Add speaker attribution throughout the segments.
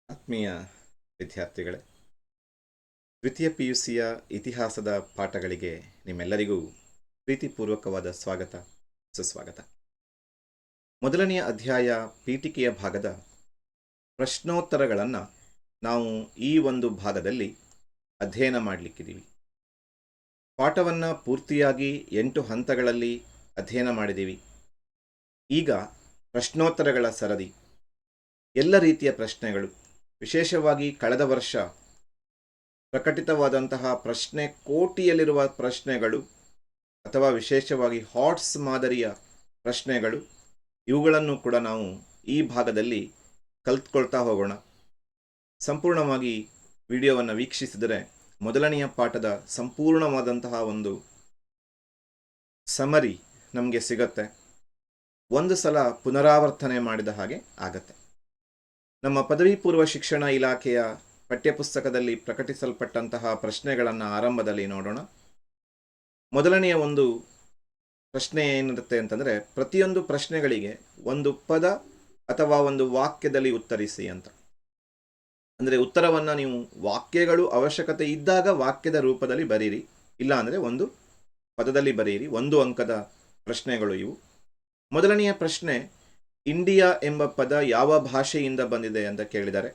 Speaker 1: ಆತ್ಮೀಯ ವಿದ್ಯಾರ್ಥಿಗಳೇ, ದ್ವಿತೀಯ PUCಯ ಇತಿಹಾಸದ ಪಾಠಗಳಿಗೆ ನಿಮ್ಮೆಲ್ಲರಿಗೂ ಪ್ರೀತಿಪೂರ್ವಕವಾದ ಸ್ವಾಗತ, ಸುಸ್ವಾಗತ. ಮೊದಲನೆಯ ಅಧ್ಯಾಯ ಪೀಠಿಕೆಯ ಭಾಗದ ಪ್ರಶ್ನೋತ್ತರಗಳನ್ನು ನಾವು ಈ ಒಂದು ಭಾಗದಲ್ಲಿ ಅಧ್ಯಯನ ಮಾಡಲಿಕ್ಕಿದ್ದೀವಿ. ಪಾಠವನ್ನು ಪೂರ್ತಿಯಾಗಿ 8 ಹಂತಗಳಲ್ಲಿ ಅಧ್ಯಯನ ಮಾಡಿದ್ದೀವಿ. ಈಗ ಪ್ರಶ್ನೋತ್ತರಗಳ ಸರದಿ, ಎಲ್ಲ ರೀತಿಯ ಪ್ರಶ್ನೆಗಳು, ವಿಶೇಷವಾಗಿ ಕಳೆದ ವರ್ಷ ಪ್ರಕಟಿತವಾದಂತಹ ಪ್ರಶ್ನೆ ಕೋಟಿಯಲ್ಲಿರುವ ಪ್ರಶ್ನೆಗಳು ಅಥವಾ ವಿಶೇಷವಾಗಿ ಹಾಟ್ಸ್ ಮಾದರಿಯ ಪ್ರಶ್ನೆಗಳು, ಇವುಗಳನ್ನು ಕೂಡ ನಾವು ಈ ಭಾಗದಲ್ಲಿ ಕಲ್ತ್ಕೊಳ್ತಾ ಹೋಗೋಣ. ಸಂಪೂರ್ಣವಾಗಿ ವಿಡಿಯೋವನ್ನು ವೀಕ್ಷಿಸಿದರೆ ಮೊದಲನೆಯ ಪಾಠದ ಸಂಪೂರ್ಣವಾದಂತಹ ಒಂದು ಸಮರಿ ನಮಗೆ ಸಿಗತ್ತೆ. ಒಂದು ಸಲ ಪುನರಾವರ್ತನೆ ಮಾಡಿದ ಹಾಗೆ ಆಗತ್ತೆ. ನಮ್ಮ ಪದವಿ ಪೂರ್ವ ಶಿಕ್ಷಣ ಇಲಾಖೆಯ ಪಠ್ಯಪುಸ್ತಕದಲ್ಲಿ ಪ್ರಕಟಿಸಲ್ಪಟ್ಟಂತಹ ಪ್ರಶ್ನೆಗಳನ್ನು ಆರಂಭದಲ್ಲಿ ನೋಡೋಣ. ಮೊದಲನೆಯ ಒಂದು ಪ್ರಶ್ನೆ ಏನಿರುತ್ತೆ ಅಂತಂದರೆ, ಪ್ರತಿಯೊಂದು ಪ್ರಶ್ನೆಗಳಿಗೆ ಒಂದು ಪದ ಅಥವಾ ಒಂದು ವಾಕ್ಯದಲ್ಲಿ ಉತ್ತರಿಸಿ ಅಂತ. ಅಂದರೆ ಉತ್ತರವನ್ನು ನೀವು ವಾಕ್ಯಗಳು ಅವಶ್ಯಕತೆ ಇದ್ದಾಗ ವಾಕ್ಯದ ರೂಪದಲ್ಲಿ ಬರೀರಿ, ಇಲ್ಲ ಅಂದರೆ ಒಂದು ಪದದಲ್ಲಿ ಬರೀರಿ. 1 ಅಂಕದ ಪ್ರಶ್ನೆಗಳು ಇವು. ಮೊದಲನೆಯ ಪ್ರಶ್ನೆ, ಇಂಡಿಯಾ ಎಂಬ ಪದ ಯಾವ ಭಾಷೆಯಿಂದ ಬಂದಿದೆ ಅಂತ ಕೇಳಿದ್ದಾರೆ.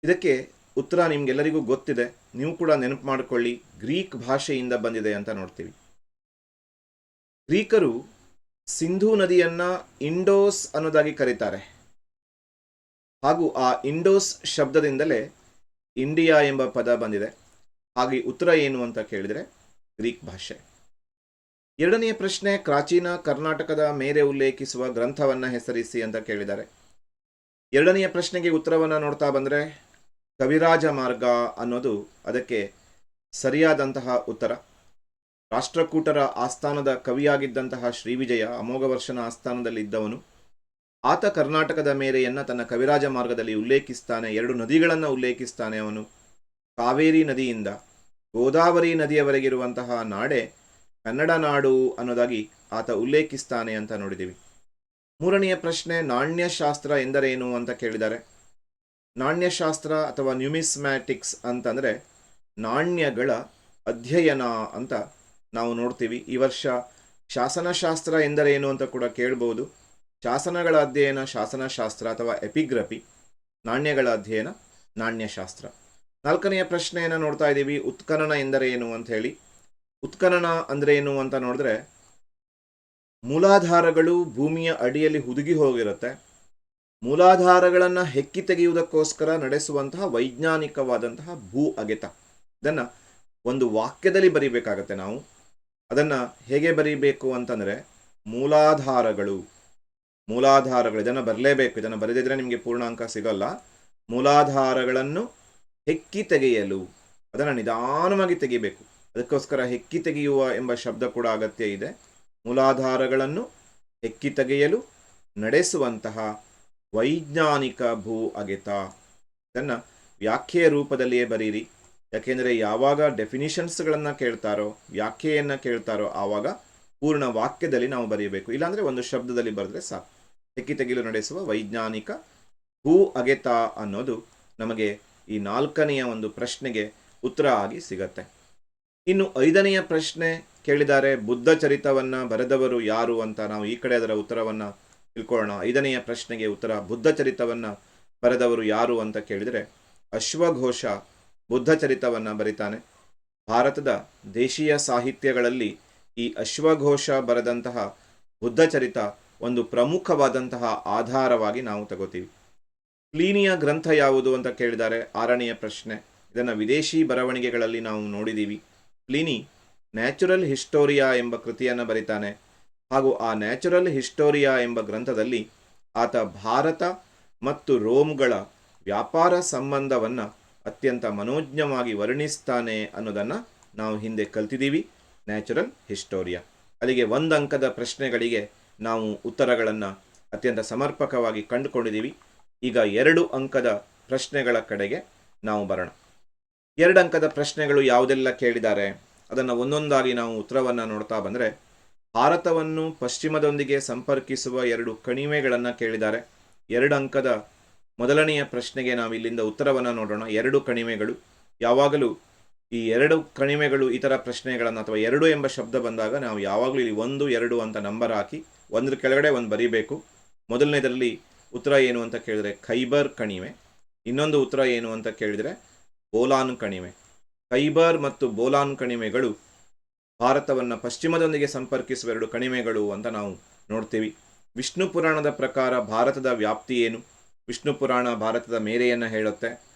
Speaker 1: ಇದಕ್ಕೆ ಉತ್ತರ ನಿಮಗೆಲ್ಲರಿಗೂ ಗೊತ್ತಿದೆ, ನೀವು ಕೂಡ ನೆನಪು ಮಾಡಿಕೊಳ್ಳಿ. ಗ್ರೀಕ್ ಭಾಷೆಯಿಂದ ಬಂದಿದೆ ಅಂತ ನೋಡ್ತೀವಿ. ಗ್ರೀಕರು ಸಿಂಧೂ ನದಿಯನ್ನ ಇಂಡೋಸ್ ಅನ್ನೋದಾಗಿ ಕರೀತಾರೆ. ಹಾಗೂ ಆ ಇಂಡೋಸ್ ಶಬ್ದದಿಂದಲೇ ಇಂಡಿಯಾ ಎಂಬ ಪದ ಬಂದಿದೆ. ಹಾಗೆ ಉತ್ತರ ಏನು ಅಂತ ಕೇಳಿದರೆ ಗ್ರೀಕ್ ಭಾಷೆ. ಎರಡನೆಯ ಪ್ರಶ್ನೆ, ಪ್ರಾಚೀನ ಕರ್ನಾಟಕದ ಮೇರೆ ಉಲ್ಲೇಖಿಸುವ ಗ್ರಂಥವನ್ನು ಹೆಸರಿಸಿ ಅಂತ ಕೇಳಿದ್ದಾರೆ. ಎರಡನೆಯ ಪ್ರಶ್ನೆಗೆ ಉತ್ತರವನ್ನು ನೋಡ್ತಾ ಬಂದರೆ ಕವಿರಾಜ ಮಾರ್ಗ ಅನ್ನೋದು ಅದಕ್ಕೆ ಸರಿಯಾದಂತಹ ಉತ್ತರ. ರಾಷ್ಟ್ರಕೂಟರ ಆಸ್ಥಾನದ ಕವಿಯಾಗಿದ್ದಂತಹ ಶ್ರೀವಿಜಯ ಅಮೋಘವರ್ಷನ ಆಸ್ಥಾನದಲ್ಲಿ ಇದ್ದವನು. ಆತ ಕರ್ನಾಟಕದ ಮೇರೆಯನ್ನು ತನ್ನ ಕವಿರಾಜ ಮಾರ್ಗದಲ್ಲಿ ಉಲ್ಲೇಖಿಸ್ತಾನೆ. 2 ನದಿಗಳನ್ನು ಉಲ್ಲೇಖಿಸ್ತಾನೆ ಅವನು. ಕಾವೇರಿ ನದಿಯಿಂದ ಗೋದಾವರಿ ನದಿಯವರೆಗಿರುವಂತಹ ನಾಡೆ ಕನ್ನಡ ನಾಡು ಅನ್ನೋದಾಗಿ ಆತ ಉಲ್ಲೇಖಿಸ್ತಾನೆ ಅಂತ ನೋಡಿದ್ದೀವಿ. ಮೂರನೆಯ ಪ್ರಶ್ನೆ, ನಾಣ್ಯಶಾಸ್ತ್ರ ಎಂದರೇನು ಅಂತ ಕೇಳಿದ್ದಾರೆ. ನಾಣ್ಯಶಾಸ್ತ್ರ ಅಥವಾ ನ್ಯೂಮಿಸ್ಮ್ಯಾಟಿಕ್ಸ್ ಅಂತಂದರೆ ನಾಣ್ಯಗಳ ಅಧ್ಯಯನ ಅಂತ ನಾವು ನೋಡ್ತೀವಿ. ಈ ವರ್ಷ ಶಾಸನಶಾಸ್ತ್ರ ಎಂದರೇನು ಅಂತ ಕೂಡ ಕೇಳ್ಬೋದು. ಶಾಸನಗಳ ಅಧ್ಯಯನ ಶಾಸನಶಾಸ್ತ್ರ ಅಥವಾ ಎಪಿಗ್ರಫಿ, ನಾಣ್ಯಗಳ ಅಧ್ಯಯನ ನಾಣ್ಯಶಾಸ್ತ್ರ. ನಾಲ್ಕನೆಯ ಪ್ರಶ್ನೆಯನ್ನು ನೋಡ್ತಾ ಇದ್ದೀವಿ, ಉತ್ಖನನ ಎಂದರೇನು ಅಂತ ಹೇಳಿ. ಉತ್ಖನನ ಅಂದರೆ ಏನು ಅಂತ ನೋಡಿದ್ರೆ, ಮೂಲಾಧಾರಗಳು ಭೂಮಿಯ ಅಡಿಯಲ್ಲಿ ಹುದುಗಿ ಹೋಗಿರುತ್ತೆ. ಮೂಲಾಧಾರಗಳನ್ನು ಹೆಕ್ಕಿ ತೆಗೆಯುವುದಕ್ಕೋಸ್ಕರ ನಡೆಸುವಂತಹ ವೈಜ್ಞಾನಿಕವಾದಂತಹ ಭೂ ಅಗೆತ. ಇದನ್ನು ಒಂದು ವಾಕ್ಯದಲ್ಲಿ ಬರೀಬೇಕಾಗತ್ತೆ. ನಾವು ಅದನ್ನು ಹೇಗೆ ಬರೀಬೇಕು ಅಂತಂದರೆ, ಮೂಲಾಧಾರಗಳು ಇದನ್ನು ಬರಲೇಬೇಕು. ಇದನ್ನು ಬರೆದಿದ್ರೆ ನಿಮಗೆ ಪೂರ್ಣಾಂಕ ಸಿಗಲ್ಲ. ಮೂಲಾಧಾರಗಳನ್ನು ಹೆಕ್ಕಿ ತೆಗೆಯಲು, ಅದನ್ನು ನಿಧಾನವಾಗಿ ತೆಗಿಬೇಕು. ಅದಕ್ಕೋಸ್ಕರ ಹೆಕ್ಕಿ ತೆಗೆಯುವ ಎಂಬ ಶಬ್ದ ಕೂಡ ಅಗತ್ಯ ಇದೆ. ಮೂಲಾಧಾರಗಳನ್ನು ಹೆಕ್ಕಿ ತೆಗೆಯಲು ನಡೆಸುವಂತಹ ವೈಜ್ಞಾನಿಕ ಭೂ ಅಗೆತ. ಇದನ್ನು ವ್ಯಾಖ್ಯೆಯ ರೂಪದಲ್ಲಿಯೇ ಬರೀರಿ. ಯಾಕೆಂದರೆ ಯಾವಾಗ ಡೆಫಿನಿಷನ್ಸ್ಗಳನ್ನು ಕೇಳ್ತಾರೋ, ವ್ಯಾಖ್ಯೆಯನ್ನು ಕೇಳ್ತಾರೋ, ಆವಾಗ ಪೂರ್ಣ ವಾಕ್ಯದಲ್ಲಿ ನಾವು ಬರೀಬೇಕು. ಇಲ್ಲಾಂದರೆ ಒಂದು ಶಬ್ದದಲ್ಲಿ ಬರೆದ್ರೆ ಸಾಕು. ಹೆಕ್ಕಿ ತೆಗೆಯಲು ನಡೆಸುವ ವೈಜ್ಞಾನಿಕ ಭೂ ಅಗೆತ ಅನ್ನೋದು ನಮಗೆ ಈ 4ನೆಯ ಒಂದು ಪ್ರಶ್ನೆಗೆ ಉತ್ತರ ಆಗಿ ಸಿಗತ್ತೆ. ಇನ್ನು 5ನೆಯ ಪ್ರಶ್ನೆ ಕೇಳಿದ್ದಾರೆ, ಬುದ್ಧ ಚರಿತವನ್ನು ಬರೆದವರು ಯಾರು ಅಂತ. ನಾವು ಈ ಕಡೆ ಅದರ ಉತ್ತರವನ್ನು ತಿಳ್ಕೊಳ್ಳೋಣ. 5ನೆಯ ಪ್ರಶ್ನೆಗೆ ಉತ್ತರ, ಬುದ್ಧ ಚರಿತವನ್ನು ಬರೆದವರು ಯಾರು ಅಂತ ಕೇಳಿದರೆ ಅಶ್ವಘೋಷ ಬುದ್ಧ ಚರಿತವನ್ನು ಬರಿತಾನೆ. ಭಾರತದ ದೇಶೀಯ ಸಾಹಿತ್ಯಗಳಲ್ಲಿ ಈ ಅಶ್ವಘೋಷ ಬರೆದಂತಹ ಬುದ್ಧ ಚರಿತ ಒಂದು ಪ್ರಮುಖವಾದಂತಹ ಆಧಾರವಾಗಿ ನಾವು ತಗೋತೀವಿ. ಪ್ಲೀನಿಯ ಗ್ರಂಥ ಯಾವುದು ಅಂತ ಕೇಳಿದ್ದಾರೆ. 6ನೆಯ ಪ್ರಶ್ನೆ. ಇದನ್ನು ವಿದೇಶಿ ಬರವಣಿಗೆಗಳಲ್ಲಿ ನಾವು ನೋಡಿದ್ದೀವಿ. ಪ್ಲೀನಿ ನ್ಯಾಚುರಲ್ ಹಿಸ್ಟೋರಿಯಾ ಎಂಬ ಕೃತಿಯನ್ನು ಬರಿತಾನೆ. ಹಾಗೂ ಆ ನ್ಯಾಚುರಲ್ ಹಿಸ್ಟೋರಿಯಾ ಎಂಬ ಗ್ರಂಥದಲ್ಲಿ ಆತ ಭಾರತ ಮತ್ತು ರೋಮ್ಗಳ ವ್ಯಾಪಾರ ಸಂಬಂಧವನ್ನು ಅತ್ಯಂತ ಮನೋಜ್ಞವಾಗಿ ವರ್ಣಿಸ್ತಾನೆ ಅನ್ನೋದನ್ನು ನಾವು ಹಿಂದೆ ಕಲ್ತಿದ್ದೀವಿ. Natural historia. ಅಲ್ಲಿಗೆ 1 ಅಂಕದ ಪ್ರಶ್ನೆಗಳಿಗೆ ನಾವು ಉತ್ತರಗಳನ್ನು ಅತ್ಯಂತ ಸಮರ್ಪಕವಾಗಿ ಕಂಡುಕೊಂಡಿದ್ದೀವಿ. ಈಗ 2 ಅಂಕದ ಪ್ರಶ್ನೆಗಳ ಕಡೆಗೆ ನಾವು ಬರೋಣ. 2 ಅಂಕದ ಪ್ರಶ್ನೆಗಳು ಯಾವುದೆಲ್ಲ ಕೇಳಿದ್ದಾರೆ ಅದನ್ನು ಒಂದೊಂದಾಗಿ ನಾವು ಉತ್ತರವನ್ನು ನೋಡ್ತಾ ಬಂದರೆ, ಭಾರತವನ್ನು ಪಶ್ಚಿಮದೊಂದಿಗೆ ಸಂಪರ್ಕಿಸುವ 2 ಕಣಿವೆಗಳನ್ನು ಕೇಳಿದ್ದಾರೆ. 2 ಅಂಕದ ಮೊದಲನೆಯ ಪ್ರಶ್ನೆಗೆ ನಾವು ಇಲ್ಲಿಂದ ಉತ್ತರವನ್ನು ನೋಡೋಣ. 2 ಕಣಿವೆಗಳು. ಯಾವಾಗಲೂ ಈ 2 ಕಣಿವೆಗಳು ಈ ಥರ ಪ್ರಶ್ನೆಗಳನ್ನು ಅಥವಾ 2 ಎಂಬ ಶಬ್ದ ಬಂದಾಗ ನಾವು ಯಾವಾಗಲೂ ಇಲ್ಲಿ 1, 2 ಅಂತ ನಂಬರ್ ಹಾಕಿ ಒಂದ್ರ ಕೆಳಗಡೆ ಒಂದು ಬರೀಬೇಕು. ಮೊದಲನೇದರಲ್ಲಿ ಉತ್ತರ ಏನು ಅಂತ ಕೇಳಿದರೆ ಖೈಬರ್ ಕಣಿವೆ, ಇನ್ನೊಂದು ಉತ್ತರ ಏನು ಅಂತ ಕೇಳಿದರೆ ಬೋಲಾನ್ ಕಣಿವೆ. ಖೈಬರ್ ಮತ್ತು ಬೋಲಾನ್ ಕಣಿವೆಗಳು ಭಾರತವನ್ನು ಪಶ್ಚಿಮದೊಂದಿಗೆ ಸಂಪರ್ಕಿಸುವ 2 ಕಣಿವೆಗಳು ಅಂತ ನಾವು ನೋಡ್ತೀವಿ. ವಿಷ್ಣು ಪುರಾಣದ ಪ್ರಕಾರ ಭಾರತದ ವ್ಯಾಪ್ತಿ ಏನು? ವಿಷ್ಣು ಪುರಾಣ ಭಾರತದ ಮೇರೆಯನ್ನು ಹೇಳುತ್ತೆ.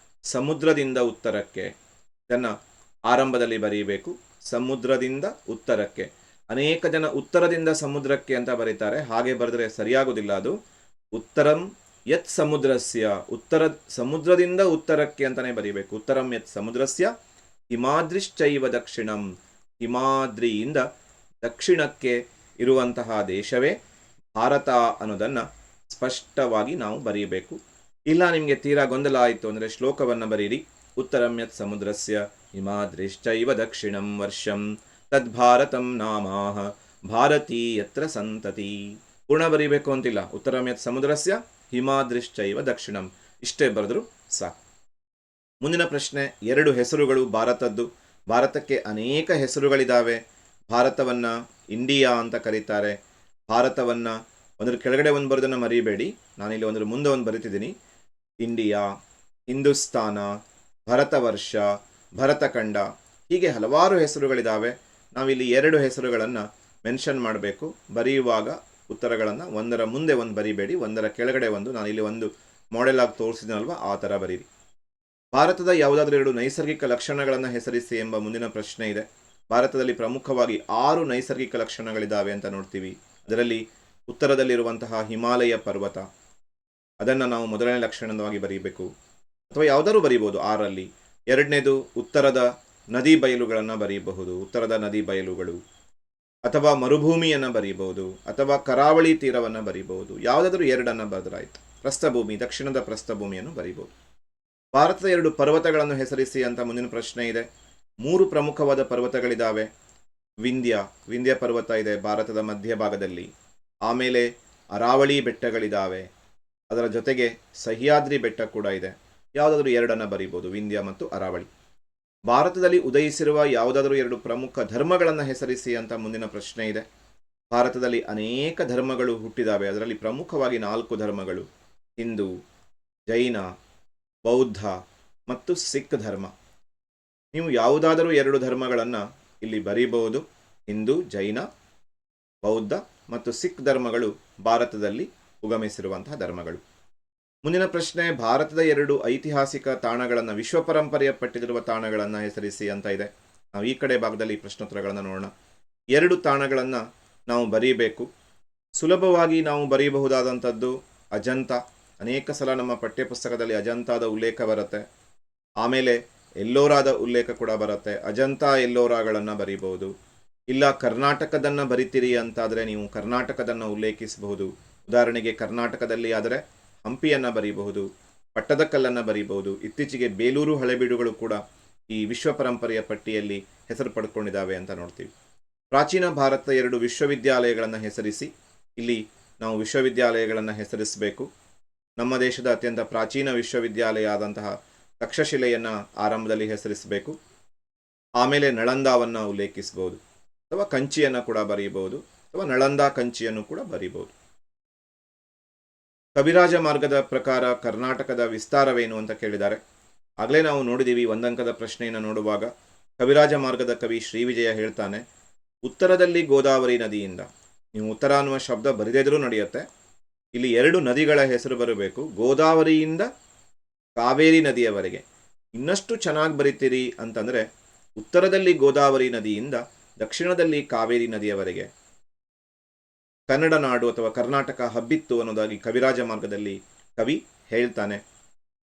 Speaker 1: ಸಮುದ್ರದಿಂದ ಉತ್ತರಕ್ಕೆ, ಇದನ್ನು ಆರಂಭದಲ್ಲಿ ಬರೀಬೇಕು. ಸಮುದ್ರದಿಂದ ಉತ್ತರಕ್ಕೆ. ಅನೇಕ ಜನ ಉತ್ತರದಿಂದ ಸಮುದ್ರಕ್ಕೆ ಅಂತ ಬರೀತಾರೆ, ಹಾಗೆ ಬರೆದ್ರೆ ಸರಿಯಾಗುವುದಿಲ್ಲ. ಅದು ಉತ್ತರಂ ಯತ್ ಸಮುದ್ರಸ್ಯ, ಸಮುದ್ರದಿಂದ ಉತ್ತರಕ್ಕೆ ಅಂತಲೇ ಬರೀಬೇಕು. ಉತ್ತರಂ ಯತ್ ಸಮುದ್ರಸ್ಯ ಹಿಮಾದ್ರಿಶ್ಚೈವ ದಕ್ಷಿಣಂ, ಹಿಮಾದ್ರಿಯಿಂದ ದಕ್ಷಿಣಕ್ಕೆ ಇರುವಂತಹ ದೇಶವೇ ಭಾರತ ಅನ್ನೋದನ್ನು ಸ್ಪಷ್ಟವಾಗಿ ನಾವು ಬರೀಬೇಕು. ಇಲ್ಲ ನಿಮಗೆ ತೀರಾ ಗೊಂದಲ ಆಯಿತು ಅಂದರೆ ಶ್ಲೋಕವನ್ನು ಬರೀರಿ. ಉತ್ತರಂ ಯತ್ ಸಮುದ್ರಸ್ಯ ಹಿಮಾದ್ರಿಶ್ಚೈವ ದಕ್ಷಿಣಂ ವರ್ಷಂ ತದ್ಭಾರತಂ ನಾಮಾಹ ಭಾರತೀ ಯತ್ರ ಸಂತತಿ. ಪೂರ್ಣ ಬರೀಬೇಕು ಅಂತಿಲ್ಲ. ಉತ್ತರಂ ಯತ್ ಸಮುದ್ರಸ್ಯ ಹಿಮಾದ್ರಿಶ್ಚೈವ ದಕ್ಷಿಣಂ ಇಷ್ಟೇ ಬರೆದ್ರು ಸಾಕು. ಮುಂದಿನ ಪ್ರಶ್ನೆ, 2 ಹೆಸರುಗಳು ಭಾರತದ್ದು. ಭಾರತಕ್ಕೆ ಅನೇಕ ಹೆಸರುಗಳಿದ್ದಾವೆ. ಭಾರತವನ್ನು ಇಂಡಿಯಾ ಅಂತ ಕರೀತಾರೆ. ಭಾರತವನ್ನು ಒಂದ್ರ ಕೆಳಗಡೆ ಒಂದು ಬರೋದನ್ನು ಮರೀಬೇಡಿ. ನಾನಿಲ್ಲಿ ಒಂದ್ರ ಮುಂದೆ ಒಂದು ಬರಿತಿದ್ದೀನಿ. ಇಂಡಿಯಾ, ಹಿಂದೂಸ್ತಾನ, ಭರತವರ್ಷ, ಭರತಖಂಡ, ಹೀಗೆ ಹಲವಾರು ಹೆಸರುಗಳಿದ್ದಾವೆ. ನಾವಿಲ್ಲಿ 2 ಹೆಸರುಗಳನ್ನು ಮೆನ್ಷನ್ ಮಾಡಬೇಕು. ಬರೆಯುವಾಗ ಉತ್ತರಗಳನ್ನು ಒಂದರ ಮುಂದೆ ಒಂದು ಬರಿಬೇಡಿ, ಒಂದರ ಕೆಳಗಡೆ ಒಂದು. ನಾನಿಲ್ಲಿ ಒಂದು ಮಾಡೆಲ್ ಆಗಿ ತೋರಿಸಿದ್ನಲ್ವ, ಆ ಥರ ಬರೀರಿ. ಭಾರತದ ಯಾವುದಾದ್ರೂ 2 ನೈಸರ್ಗಿಕ ಲಕ್ಷಣಗಳನ್ನು ಹೆಸರಿಸಿ ಎಂಬ ಮುಂದಿನ ಪ್ರಶ್ನೆ ಇದೆ. ಭಾರತದಲ್ಲಿ ಪ್ರಮುಖವಾಗಿ 6 ನೈಸರ್ಗಿಕ ಲಕ್ಷಣಗಳಿದ್ದಾವೆ ಅಂತ ನೋಡ್ತೀವಿ. ಅದರಲ್ಲಿ ಉತ್ತರದಲ್ಲಿರುವಂತಹ ಹಿಮಾಲಯ ಪರ್ವತ, ಅದನ್ನು ನಾವು ಮೊದಲನೇ ಲಕ್ಷಣವಾಗಿ ಬರೀಬೇಕು, ಅಥವಾ ಯಾವುದಾದ್ರೂ ಬರೀಬೋದು 6ರಲ್ಲಿ. ಎರಡನೇದು ಉತ್ತರದ ನದಿ ಬಯಲುಗಳನ್ನು ಬರೀಬಹುದು, ಉತ್ತರದ ನದಿ ಬಯಲುಗಳು, ಅಥವಾ ಮರುಭೂಮಿಯನ್ನು ಬರೀಬಹುದು, ಅಥವಾ ಕರಾವಳಿ ತೀರವನ್ನು ಬರೀಬಹುದು. ಯಾವುದಾದ್ರೂ 2 ಬರೆದ್ರಾಯ್ತು. ಪ್ರಸ್ಥಭೂಮಿ, ದಕ್ಷಿಣದ ಪ್ರಸ್ಥಭೂಮಿಯನ್ನು ಬರೀಬಹುದು. ಭಾರತದ 2 ಪರ್ವತಗಳನ್ನು ಹೆಸರಿಸಿ ಅಂತ ಮುಂದಿನ ಪ್ರಶ್ನೆ ಇದೆ. 3 ಪ್ರಮುಖವಾದ ಪರ್ವತಗಳಿದ್ದಾವೆ. ವಿಂಧ್ಯ ಪರ್ವತ ಇದೆ ಭಾರತದ ಮಧ್ಯಭಾಗದಲ್ಲಿ. ಆಮೇಲೆ ಅರಾವಳಿ ಬೆಟ್ಟಗಳಿದ್ದಾವೆ. ಅದರ ಜೊತೆಗೆ ಸಹ್ಯಾದ್ರಿ ಬೆಟ್ಟ ಕೂಡ ಇದೆ. ಯಾವುದಾದ್ರೂ 2 ಬರೀಬೋದು, ವಿಂಧ್ಯ ಮತ್ತು ಅರಾವಳಿ. ಭಾರತದಲ್ಲಿ ಉದಯಿಸಿರುವ ಯಾವುದಾದ್ರೂ 2 ಪ್ರಮುಖ ಧರ್ಮಗಳನ್ನು ಹೆಸರಿಸಿ ಅಂತ ಮುಂದಿನ ಪ್ರಶ್ನೆ ಇದೆ. ಭಾರತದಲ್ಲಿ ಅನೇಕ ಧರ್ಮಗಳು ಹುಟ್ಟಿದಾವೆ. ಅದರಲ್ಲಿ ಪ್ರಮುಖವಾಗಿ 4 ಧರ್ಮಗಳು: ಹಿಂದೂ, ಜೈನ, ಬೌದ್ಧ ಮತ್ತು ಸಿಖ್ ಧರ್ಮ. ನೀವು ಯಾವುದಾದರೂ 2 ಧರ್ಮಗಳನ್ನು ಇಲ್ಲಿ ಬರೀಬಹುದು. ಹಿಂದೂ, ಜೈನ, ಬೌದ್ಧ ಮತ್ತು ಸಿಖ್ ಧರ್ಮಗಳು ಭಾರತದಲ್ಲಿ ಉಗಮಿಸಿರುವಂತಹ ಧರ್ಮಗಳು. ಮುಂದಿನ ಪ್ರಶ್ನೆ, ಭಾರತದ 2 ಐತಿಹಾಸಿಕ ತಾಣಗಳನ್ನು, ವಿಶ್ವ ಪರಂಪರೆಯ ಪಟ್ಟಿರುವ ತಾಣಗಳನ್ನು ಹೆಸರಿಸಿ ಅಂತ ಇದೆ. ನಾವು ಈ ಕಡೆ ಭಾಗದಲ್ಲಿ ಪ್ರಶ್ನೋತ್ತರಗಳನ್ನು ನೋಡೋಣ. 2 ತಾಣಗಳನ್ನು ನಾವು ಬರೀಬೇಕು. ಸುಲಭವಾಗಿ ನಾವು ಬರೀಬಹುದಾದಂಥದ್ದು ಅಜಂತ. ಅನೇಕ ಸಲ ನಮ್ಮ ಪಠ್ಯಪುಸ್ತಕದಲ್ಲಿ ಅಜಂತಾದ ಉಲ್ಲೇಖ ಬರುತ್ತೆ. ಆಮೇಲೆ ಎಲ್ಲೋರಾದ ಉಲ್ಲೇಖ ಕೂಡ ಬರುತ್ತೆ. ಅಜಂತ ಎಲ್ಲೋರಾಗಳನ್ನು ಬರೀಬಹುದು. ಇಲ್ಲ ಕರ್ನಾಟಕದನ್ನು ಬರಿತೀರಿ ಅಂತಾದರೆ ನೀವು ಕರ್ನಾಟಕದನ್ನು ಉಲ್ಲೇಖಿಸಬಹುದು. ಉದಾಹರಣೆಗೆ ಕರ್ನಾಟಕದಲ್ಲಿ ಆದರೆ ಹಂಪಿಯನ್ನು ಬರೀಬಹುದು, ಪಟ್ಟದಕಲ್ಲನ್ನು ಬರೀಬಹುದು. ಇತ್ತೀಚೆಗೆ ಬೇಲೂರು ಹಳೆಬೀಡುಗಳು ಕೂಡ ಈ ವಿಶ್ವ ಪರಂಪರೆಯ ಪಟ್ಟಿಯಲ್ಲಿ ಹೆಸರು ಪಡ್ಕೊಂಡಿದ್ದಾವೆ ಅಂತ ನೋಡ್ತೀವಿ. ಪ್ರಾಚೀನ ಭಾರತದ 2 ವಿಶ್ವವಿದ್ಯಾಲಯಗಳನ್ನು ಹೆಸರಿಸಿ. ಇಲ್ಲಿ ನಾವು ವಿಶ್ವವಿದ್ಯಾಲಯಗಳನ್ನು ಹೆಸರಿಸಬೇಕು. ನಮ್ಮ ದೇಶದ ಅತ್ಯಂತ ಪ್ರಾಚೀನ ವಿಶ್ವವಿದ್ಯಾಲಯ ಆದಂತಹ ತಕ್ಷಶಿಲೆಯನ್ನು ಆರಂಭದಲ್ಲಿ ಹೆಸರಿಸಬೇಕು. ಆಮೇಲೆ ನಳಂದಾವನ್ನು ಉಲ್ಲೇಖಿಸಬಹುದು, ಅಥವಾ ಕಂಚಿಯನ್ನು ಕೂಡ ಬರೀಬಹುದು, ಅಥವಾ ನಳಂದ ಕಂಚಿಯನ್ನು ಕೂಡ ಬರೀಬಹುದು. ಕವಿರಾಜ ಮಾರ್ಗದ ಪ್ರಕಾರ ಕರ್ನಾಟಕದ ವಿಸ್ತಾರವೇನು ಅಂತ ಕೇಳಿದ್ದಾರೆ. ಆಗಲೇ ನಾವು ನೋಡಿದ್ದೀವಿ 1 ಅಂಕದ ಪ್ರಶ್ನೆಯನ್ನು ನೋಡುವಾಗ. ಕವಿರಾಜ ಮಾರ್ಗದ ಕವಿ ಶ್ರೀವಿಜಯ ಹೇಳ್ತಾನೆ, ಉತ್ತರದಲ್ಲಿ ಗೋದಾವರಿ ನದಿಯಿಂದ. ನೀವು ಉತ್ತರ ಅನ್ನುವ ಶಬ್ದ ಬರಿದಿದ್ರೂ ನಡೆಯುತ್ತೆ. ಇಲ್ಲಿ 2 ನದಿಗಳ ಹೆಸರು ಬರಬೇಕು, ಗೋದಾವರಿಯಿಂದ ಕಾವೇರಿ ನದಿಯವರೆಗೆ. ಇನ್ನಷ್ಟು ಚೆನ್ನಾಗಿ ಬರಿತೀರಿ ಅಂತಂದರೆ ಉತ್ತರದಲ್ಲಿ ಗೋದಾವರಿ ನದಿಯಿಂದ ದಕ್ಷಿಣದಲ್ಲಿ ಕಾವೇರಿ ನದಿಯವರೆಗೆ ಕನ್ನಡ ನಾಡು ಅಥವಾ ಕರ್ನಾಟಕ ಹಬ್ಬಿತ್ತು ಅನ್ನೋದಾಗಿ ಕವಿರಾಜ ಮಾರ್ಗದಲ್ಲಿ ಕವಿ ಹೇಳ್ತಾನೆ.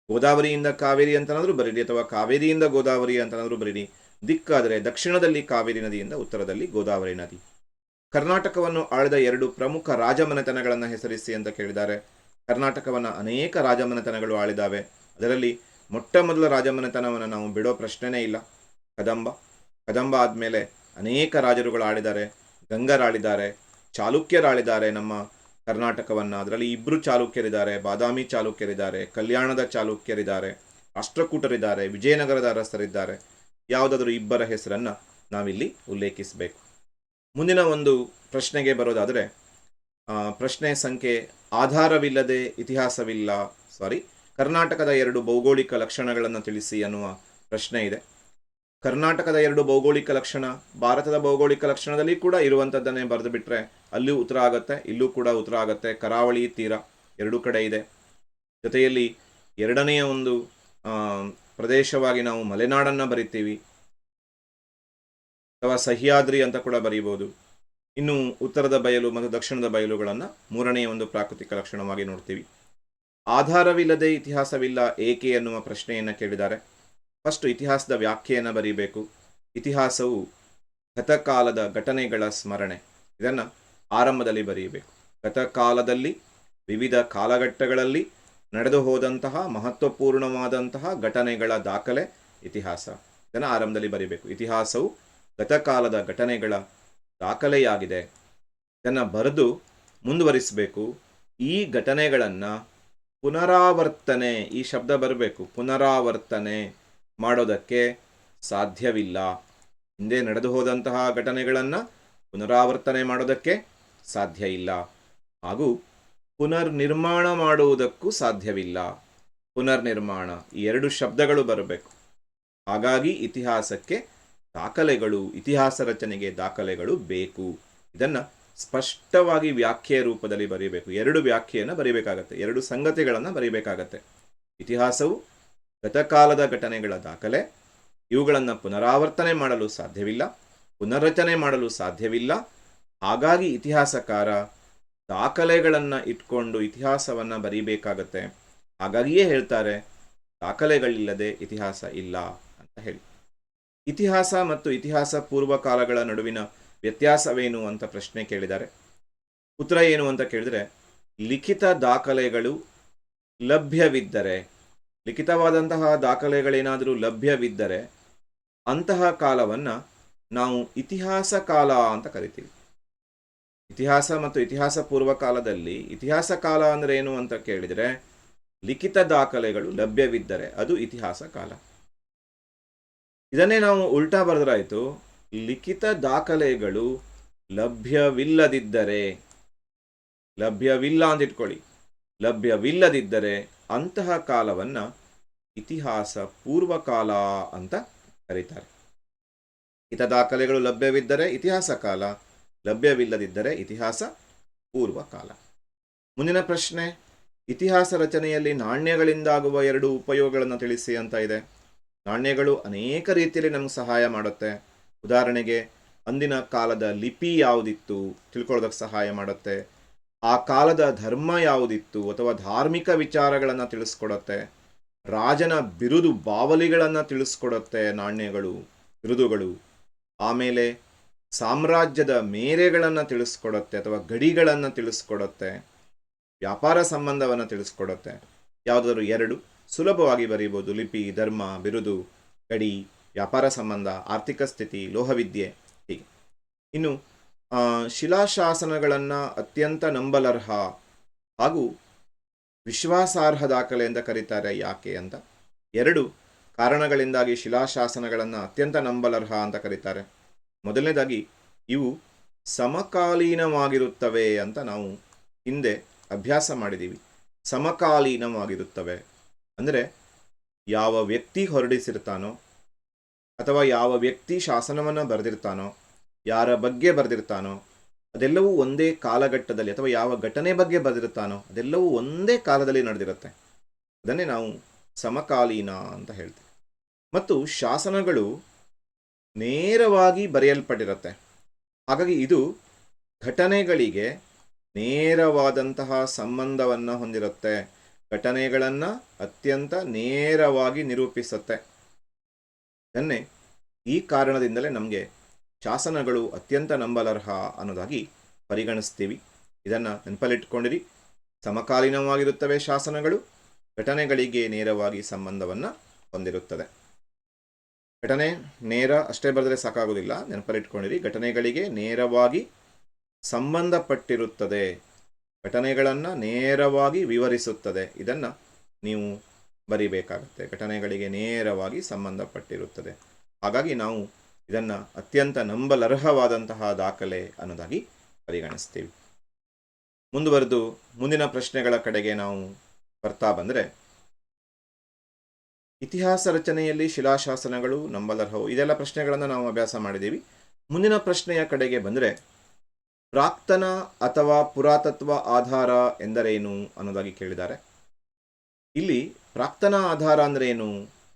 Speaker 1: ಗೋದಾವರಿಯಿಂದ ಕಾವೇರಿ ಅಂತನಾದರೂ ಬರೀರಿ, ಅಥವಾ ಕಾವೇರಿಯಿಂದ ಗೋದಾವರಿ ಅಂತನಾದರೂ ಬರೀರಿ. ದಿಕ್ಕಾದರೆ ದಕ್ಷಿಣದಲ್ಲಿ ಕಾವೇರಿ ನದಿಯಿಂದ ಉತ್ತರದಲ್ಲಿ ಗೋದಾವರಿ ನದಿ. ಕರ್ನಾಟಕವನ್ನು ಆಳಿದ 2 ಪ್ರಮುಖ ರಾಜಮನೆತನಗಳನ್ನು ಹೆಸರಿಸಿ ಅಂತ ಕೇಳಿದ್ದಾರೆ. ಕರ್ನಾಟಕವನ್ನು ಅನೇಕ ರಾಜಮನೆತನಗಳು ಆಳಿದಾವೆ. ಅದರಲ್ಲಿ ಮೊಟ್ಟ ಮೊದಲ ರಾಜಮನೆತನವನ್ನು ನಾವು ಬಿಡೋ ಪ್ರಶ್ನೆನೇ ಇಲ್ಲ, ಕದಂಬ ಆದಮೇಲೆ ಅನೇಕ ರಾಜರುಗಳು ಆಳಿದ್ದಾರೆ. ಗಂಗರಾಳಿದ್ದಾರೆ, ಚಾಲುಕ್ಯರಾಳಿದ್ದಾರೆ, ನಮ್ಮ ಕರ್ನಾಟಕವನ್ನು. ಅದರಲ್ಲಿ ಇಬ್ಬರು ಚಾಲುಕ್ಯರಿದ್ದಾರೆ, ಬಾದಾಮಿ ಚಾಲುಕ್ಯರಿದ್ದಾರೆ, ಕಲ್ಯಾಣದ ಚಾಲುಕ್ಯರಿದ್ದಾರೆ, ರಾಷ್ಟ್ರಕೂಟರಿದ್ದಾರೆ, ವಿಜಯನಗರದ ಅರಸರಿದ್ದಾರೆ. ಯಾವುದಾದ್ರೂ ಇಬ್ಬರ ಹೆಸರನ್ನು ನಾವಿಲ್ಲಿ ಉಲ್ಲೇಖಿಸಬೇಕು. ಮುಂದಿನ ಒಂದು ಪ್ರಶ್ನೆಗೆ ಬರೋದಾದರೆ ಪ್ರಶ್ನೆ ಸಂಖ್ಯೆ ಆಧಾರವಿಲ್ಲದೆ ಇತಿಹಾಸವಿಲ್ಲ, ಕರ್ನಾಟಕದ 2 ಭೌಗೋಳಿಕ ಲಕ್ಷಣಗಳನ್ನು ತಿಳಿಸಿ ಅನ್ನುವ ಪ್ರಶ್ನೆ ಇದೆ. ಕರ್ನಾಟಕದ 2 ಭೌಗೋಳಿಕ ಲಕ್ಷಣ ಭಾರತದ ಭೌಗೋಳಿಕ ಲಕ್ಷಣದಲ್ಲಿ ಕೂಡ ಇರುವಂಥದ್ದನ್ನೇ ಬರೆದು ಬಿಟ್ಟರೆ ಅಲ್ಲಿಯೂ ಉತ್ತರ ಆಗುತ್ತೆ, ಇಲ್ಲೂ ಕೂಡ ಉತ್ತರ ಆಗುತ್ತೆ. ಕರಾವಳಿ ತೀರ ಎರಡೂ ಕಡೆ ಇದೆ. ಜೊತೆಯಲ್ಲಿ ಎರಡನೆಯ ಒಂದು ಪ್ರದೇಶವಾಗಿ ನಾವು ಮಲೆನಾಡನ್ನು ಬರಿತೀವಿ, ಅಥವಾ ಸಹ್ಯಾದ್ರಿ ಅಂತ ಕೂಡ ಬರೀಬೋದು. ಇನ್ನು ಉತ್ತರದ ಬಯಲು ಮತ್ತು ದಕ್ಷಿಣದ ಬಯಲುಗಳನ್ನು ಮೂರನೆಯ ಒಂದು ಪ್ರಾಕೃತಿಕ ಲಕ್ಷಣವಾಗಿ ನೋಡ್ತೀವಿ. ಆಧಾರವಿಲ್ಲದೆ ಇತಿಹಾಸವಿಲ್ಲ ಏಕೆ ಎನ್ನುವ ಪ್ರಶ್ನೆಯನ್ನು ಕೇಳಿದ್ದಾರೆ. ಫಸ್ಟ್ ಇತಿಹಾಸದ ವ್ಯಾಖ್ಯೆಯನ್ನು ಬರೀಬೇಕು. ಇತಿಹಾಸವು ಗತಕಾಲದ ಘಟನೆಗಳ ಸ್ಮರಣೆ, ಇದನ್ನು ಆರಂಭದಲ್ಲಿ ಬರೆಯಬೇಕು. ಗತಕಾಲದಲ್ಲಿ ವಿವಿಧ ಕಾಲಘಟ್ಟಗಳಲ್ಲಿ ನಡೆದು ಹೋದಂತಹ ಮಹತ್ವಪೂರ್ಣವಾದಂತಹ ಘಟನೆಗಳ ದಾಖಲೆ ಇತಿಹಾಸ, ಇದನ್ನು ಆರಂಭದಲ್ಲಿ ಬರೀಬೇಕು. ಇತಿಹಾಸವು ಗತಕಾಲದ ಘಟನೆಗಳ ದಾಖಲೆಯಾಗಿದೆ, ಇದನ್ನು ಬರೆದು ಮುಂದುವರಿಸಬೇಕು. ಈ ಘಟನೆಗಳನ್ನು ಪುನರಾವರ್ತನೆ, ಈ ಶಬ್ದ ಬರಬೇಕು, ಪುನರಾವರ್ತನೆ ಮಾಡೋದಕ್ಕೆ ಸಾಧ್ಯವಿಲ್ಲ. ಹಿಂದೆ ನಡೆದು ಹೋದಂತಹ ಘಟನೆಗಳನ್ನು ಪುನರಾವರ್ತನೆ ಮಾಡೋದಕ್ಕೆ ಸಾಧ್ಯ ಇಲ್ಲ, ಹಾಗೂ ಪುನರ್ನಿರ್ಮಾಣ ಮಾಡುವುದಕ್ಕೂ ಸಾಧ್ಯವಿಲ್ಲ. ಪುನರ್ನಿರ್ಮಾಣ, ಈ 2 ಶಬ್ದಗಳು ಬರಬೇಕು. ಹಾಗಾಗಿ ಇತಿಹಾಸಕ್ಕೆ ದಾಖಲೆಗಳು, ಇತಿಹಾಸ ರಚನೆಗೆ ದಾಖಲೆಗಳು ಬೇಕು. ಇದನ್ನು ಸ್ಪಷ್ಟವಾಗಿ ವ್ಯಾಖ್ಯೆಯ ರೂಪದಲ್ಲಿ ಬರೀಬೇಕು. 2 ವ್ಯಾಖ್ಯೆಯನ್ನು ಬರೀಬೇಕಾಗತ್ತೆ, 2 ಸಂಗತಿಗಳನ್ನು ಬರೀಬೇಕಾಗತ್ತೆ. ಇತಿಹಾಸವು ಗತಕಾಲದ ಘಟನೆಗಳ ದಾಖಲೆ, ಇವುಗಳನ್ನು ಪುನರಾವರ್ತನೆ ಮಾಡಲು ಸಾಧ್ಯವಿಲ್ಲ, ಪುನರ್ರಚನೆ ಮಾಡಲು ಸಾಧ್ಯವಿಲ್ಲ. ಹಾಗಾಗಿ ಇತಿಹಾಸಕಾರ ದಾಖಲೆಗಳನ್ನು ಇಟ್ಕೊಂಡು ಇತಿಹಾಸವನ್ನು ಬರೀಬೇಕಾಗತ್ತೆ. ಹಾಗಾಗಿಯೇ ಹೇಳ್ತಾರೆ ದಾಖಲೆಗಳಿಲ್ಲದೆ ಇತಿಹಾಸ ಇಲ್ಲ ಅಂತ ಹೇಳಿ. ಇತಿಹಾಸ ಮತ್ತು ಇತಿಹಾಸ ಪೂರ್ವಕಾಲಗಳ ನಡುವಿನ ವ್ಯತ್ಯಾಸವೇನು ಅಂತ ಪ್ರಶ್ನೆ ಕೇಳಿದ್ದಾರೆ. ಉತ್ತರ ಏನು ಅಂತ ಕೇಳಿದರೆ, ಲಿಖಿತ ದಾಖಲೆಗಳು ಲಭ್ಯವಿದ್ದರೆ, ಲಿಖಿತವಾದಂತಹ ದಾಖಲೆಗಳೇನಾದರೂ ಲಭ್ಯವಿದ್ದರೆ ಅಂತಹ ಕಾಲವನ್ನು ನಾವು ಇತಿಹಾಸ ಕಾಲ ಅಂತ ಕರಿತೀವಿ. ಇತಿಹಾಸ ಮತ್ತು ಇತಿಹಾಸ ಪೂರ್ವಕಾಲದಲ್ಲಿ ಇತಿಹಾಸ ಕಾಲ ಅಂದರೆ ಏನು ಅಂತ ಕೇಳಿದರೆ, ಲಿಖಿತ ದಾಖಲೆಗಳು ಲಭ್ಯವಿದ್ದರೆ ಅದು ಇತಿಹಾಸ ಕಾಲ. ಇದನ್ನೇ ನಾವು ಉಲ್ಟಾ ಬರೆದ್ರಾಯ್ತು, ಲಿಖಿತ ದಾಖಲೆಗಳು ಲಭ್ಯವಿಲ್ಲದಿದ್ದರೆ, ಲಭ್ಯವಿಲ್ಲ ಅಂತ ಇಟ್ಕೊಳ್ಳಿ, ಲಭ್ಯವಿಲ್ಲದಿದ್ದರೆ ಅಂತಹ ಕಾಲವನ್ನು ಇತಿಹಾಸ ಪೂರ್ವಕಾಲ ಅಂತ ಕರೀತಾರೆ. ಲಿಖಿತ ದಾಖಲೆಗಳು ಲಭ್ಯವಿದ್ದರೆ ಇತಿಹಾಸ ಕಾಲ, ಲಭ್ಯವಿಲ್ಲದಿದ್ದರೆ ಇತಿಹಾಸ ಪೂರ್ವಕಾಲ. ಮುಂದಿನ ಪ್ರಶ್ನೆ, ಇತಿಹಾಸ ರಚನೆಯಲ್ಲಿ ನಾಣ್ಯಗಳಿಂದಾಗುವ 2 ಉಪಯೋಗಗಳನ್ನು ತಿಳಿಸಿ ಅಂತ ಇದೆ. ನಾಣ್ಯಗಳು ಅನೇಕ ರೀತಿಯಲ್ಲಿ ನಮ್ಗೆ ಸಹಾಯ ಮಾಡುತ್ತೆ. ಉದಾಹರಣೆಗೆ ಅಂದಿನ ಕಾಲದ ಲಿಪಿ ಯಾವುದಿತ್ತು ತಿಳ್ಕೊಳ್ಳೋದಕ್ಕೆ ಸಹಾಯ ಮಾಡುತ್ತೆ. ಆ ಕಾಲದ ಧರ್ಮ ಯಾವುದಿತ್ತು ಅಥವಾ ಧಾರ್ಮಿಕ ವಿಚಾರಗಳನ್ನು ತಿಳಿಸ್ಕೊಡುತ್ತೆ. ರಾಜನ ಬಿರುದು ಬಾವಲಿಗಳನ್ನು ತಿಳಿಸ್ಕೊಡುತ್ತೆ ನಾಣ್ಯಗಳು, ಬಿರುದುಗಳು. ಆಮೇಲೆ ಸಾಮ್ರಾಜ್ಯದ ಮೇರೆಗಳನ್ನು ತಿಳಿಸ್ಕೊಡುತ್ತೆ ಅಥವಾ ಗಡಿಗಳನ್ನು ತಿಳಿಸ್ಕೊಡುತ್ತೆ. ವ್ಯಾಪಾರ ಸಂಬಂಧವನ್ನು ತಿಳಿಸ್ಕೊಡುತ್ತೆ. ಯಾವುದಾದ್ರು 2 ಸುಲಭವಾಗಿ ಬರೀಬೋದು, ಲಿಪಿ, ಧರ್ಮ, ಬಿರುದು, ಗಡಿ, ವ್ಯಾಪಾರ ಸಂಬಂಧ, ಆರ್ಥಿಕ ಸ್ಥಿತಿ, ಲೋಹವಿದ್ಯೆ, ಹೀಗೆ. ಇನ್ನು ಶಿಲಾಶಾಸನಗಳನ್ನು ಅತ್ಯಂತ ನಂಬಲರ್ಹ ಹಾಗೂ ವಿಶ್ವಾಸಾರ್ಹ ದಾಖಲೆ ಅಂತ ಕರೀತಾರೆ. ಯಾಕೆ ಅಂತ 2 ಕಾರಣಗಳಿಂದಾಗಿ ಶಿಲಾಶಾಸನಗಳನ್ನು ಅತ್ಯಂತ ನಂಬಲರ್ಹ ಅಂತ ಕರೀತಾರೆ. ಮೊದಲನೇದಾಗಿ ಇವು ಸಮಕಾಲೀನವಾಗಿರುತ್ತವೆ ಅಂತ ನಾವು ಹಿಂದೆ ಅಭ್ಯಾಸ ಮಾಡಿದ್ದೀವಿ. ಸಮಕಾಲೀನವಾಗಿರುತ್ತವೆ ಅಂದರೆ ಯಾವ ವ್ಯಕ್ತಿ ಹೊರಡಿಸಿರ್ತಾನೋ ಅಥವಾ ಯಾವ ವ್ಯಕ್ತಿ ಶಾಸನವನ್ನು ಬರೆದಿರ್ತಾನೋ, ಯಾರ ಬಗ್ಗೆ ಬರೆದಿರ್ತಾನೋ ಅದೆಲ್ಲವೂ ಒಂದೇ ಕಾಲಘಟ್ಟದಲ್ಲಿ, ಅಥವಾ ಯಾವ ಘಟನೆ ಬಗ್ಗೆ ಬರೆದಿರ್ತಾನೋ ಅದೆಲ್ಲವೂ ಒಂದೇ ಕಾಲದಲ್ಲಿ ನಡೆದಿರುತ್ತೆ. ಅದನ್ನೇ ನಾವು ಸಮಕಾಲೀನ ಅಂತ ಹೇಳ್ತೀವಿ. ಮತ್ತು ಶಾಸನಗಳು ನೇರವಾಗಿ ಬರೆಯಲ್ಪಟ್ಟಿರುತ್ತೆ. ಹಾಗಾಗಿ ಇದು ಘಟನೆಗಳಿಗೆ ನೇರವಾದಂತಹ ಸಂಬಂಧವನ್ನು ಹೊಂದಿರುತ್ತೆ. ಘಟನೆಗಳನ್ನು ಅತ್ಯಂತ ನೇರವಾಗಿ ನಿರೂಪಿಸುತ್ತೆ. ಇದನ್ನೇ ಈ ಕಾರಣದಿಂದಲೇ ನಮಗೆ ಶಾಸನಗಳು ಅತ್ಯಂತ ನಂಬಲರ್ಹ ಅನ್ನೋದಾಗಿ ಪರಿಗಣಿಸ್ತೀವಿ. ಇದನ್ನು ನೆನಪಲ್ಲಿಟ್ಕೊಂಡಿರಿ. ಸಮಕಾಲೀನವಾಗಿರುತ್ತವೆ ಶಾಸನಗಳು, ಘಟನೆಗಳಿಗೆ ನೇರವಾಗಿ ಸಂಬಂಧವನ್ನು ಹೊಂದಿರುತ್ತದೆ. ಘಟನೆ ನೇರ ಅಷ್ಟೇ ಬರೆದರೆ ಸಾಕಾಗೋದಿಲ್ಲ, ನೆನಪಲ್ಲಿಟ್ಕೊಂಡಿರಿ. ಘಟನೆಗಳಿಗೆ ನೇರವಾಗಿ ಸಂಬಂಧಪಟ್ಟಿರುತ್ತದೆ. ಘಟನೆಗಳನ್ನು ನೇರವಾಗಿ ವಿವರಿಸುತ್ತದೆ. ಇದನ್ನು ನೀವು ಬರಿಬೇಕಾಗುತ್ತೆ. ಘಟನೆಗಳಿಗೆ ನೇರವಾಗಿ ಸಂಬಂಧಪಟ್ಟಿರುತ್ತದೆ. ಹಾಗಾಗಿ ನಾವು ಇದನ್ನು ಅತ್ಯಂತ ನಂಬಲರ್ಹವಾದಂತಹ ದಾಖಲೆ ಅನ್ನೋದಾಗಿ ಪರಿಗಣಿಸ್ತೀವಿ. ಮುಂದುವರೆದು ಮುಂದಿನ ಪ್ರಶ್ನೆಗಳ ಕಡೆಗೆ ನಾವು ಬರ್ತಾ ಬಂದರೆ, ಇತಿಹಾಸ ರಚನೆಯಲ್ಲಿ ಶಿಲಾಶಾಸನಗಳು ನಂಬಲರ್ಹವು, ಇದೆಲ್ಲ ಪ್ರಶ್ನೆಗಳನ್ನು ನಾವು ಅಭ್ಯಾಸ ಮಾಡಿದ್ದೀವಿ. ಮುಂದಿನ ಪ್ರಶ್ನೆಯ ಕಡೆಗೆ ಬಂದರೆ, ಪ್ರಾಕ್ತನ ಅಥವಾ ಪುರಾತತ್ವ ಆಧಾರ ಎಂದರೇನು ಅನ್ನೋದಾಗಿ ಕೇಳಿದ್ದಾರೆ. ಇಲ್ಲಿ ಪ್ರಾಕ್ತನ ಆಧಾರ ಅಂದರೆ ಏನು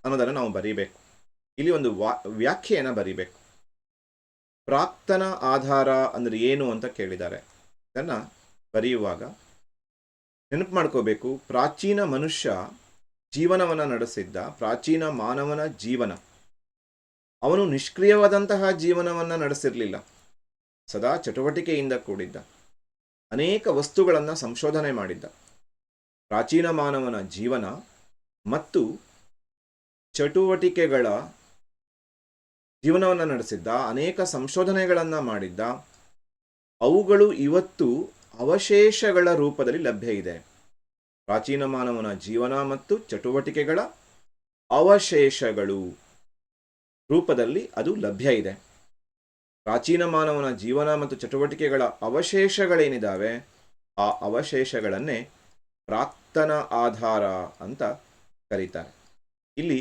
Speaker 1: ಅನ್ನೋದನ್ನು ನಾವು ಬರೀಬೇಕು. ಇಲ್ಲಿ ಒಂದು ವ್ಯಾಖ್ಯೆಯನ್ನು ಬರೀಬೇಕು. ಪ್ರಾಕ್ತನ ಆಧಾರ ಅಂದರೆ ಏನು ಅಂತ ಕೇಳಿದ್ದಾರೆ. ಇದನ್ನು ಬರೆಯುವಾಗ ನೆನಪು ಮಾಡ್ಕೋಬೇಕು, ಪ್ರಾಚೀನ ಮನುಷ್ಯ ಜೀವನವನ್ನು ನಡೆಸಿದ್ದ, ಪ್ರಾಚೀನ ಮಾನವನ ಜೀವನ, ಅವನು ನಿಷ್ಕ್ರಿಯವಾದಂತಹ ಜೀವನವನ್ನು ನಡೆಸಿರಲಿಲ್ಲ. ಸದಾ ಚಟುವಟಿಕೆಯಿಂದ ಕೂಡಿದ್ದ, ಅನೇಕ ವಸ್ತುಗಳನ್ನು ಸಂಶೋಧನೆ ಮಾಡಿದ್ದ. ಪ್ರಾಚೀನ ಮಾನವನ ಜೀವನ ಮತ್ತು ಚಟುವಟಿಕೆಗಳ ಜೀವನವನ್ನು ನಡೆಸಿದ್ದ, ಅನೇಕ ಸಂಶೋಧನೆಗಳನ್ನು ಮಾಡಿದ್ದ. ಅವುಗಳು ಇವತ್ತು ಅವಶೇಷಗಳ ರೂಪದಲ್ಲಿ ಲಭ್ಯ ಇದೆ. ಪ್ರಾಚೀನ ಮಾನವನ ಜೀವನ ಮತ್ತು ಚಟುವಟಿಕೆಗಳ ಅವಶೇಷಗಳು ರೂಪದಲ್ಲಿ ಅದು ಲಭ್ಯ ಇದೆ. ಪ್ರಾಚೀನ ಮಾನವನ ಜೀವನ ಮತ್ತು ಚಟುವಟಿಕೆಗಳ ಅವಶೇಷಗಳೇನಿದ್ದಾವೆ, ಆ ಅವಶೇಷಗಳನ್ನೇ ಪ್ರಾಕ್ತನ ಆಧಾರ ಅಂತ ಕರೀತಾರೆ. ಇಲ್ಲಿ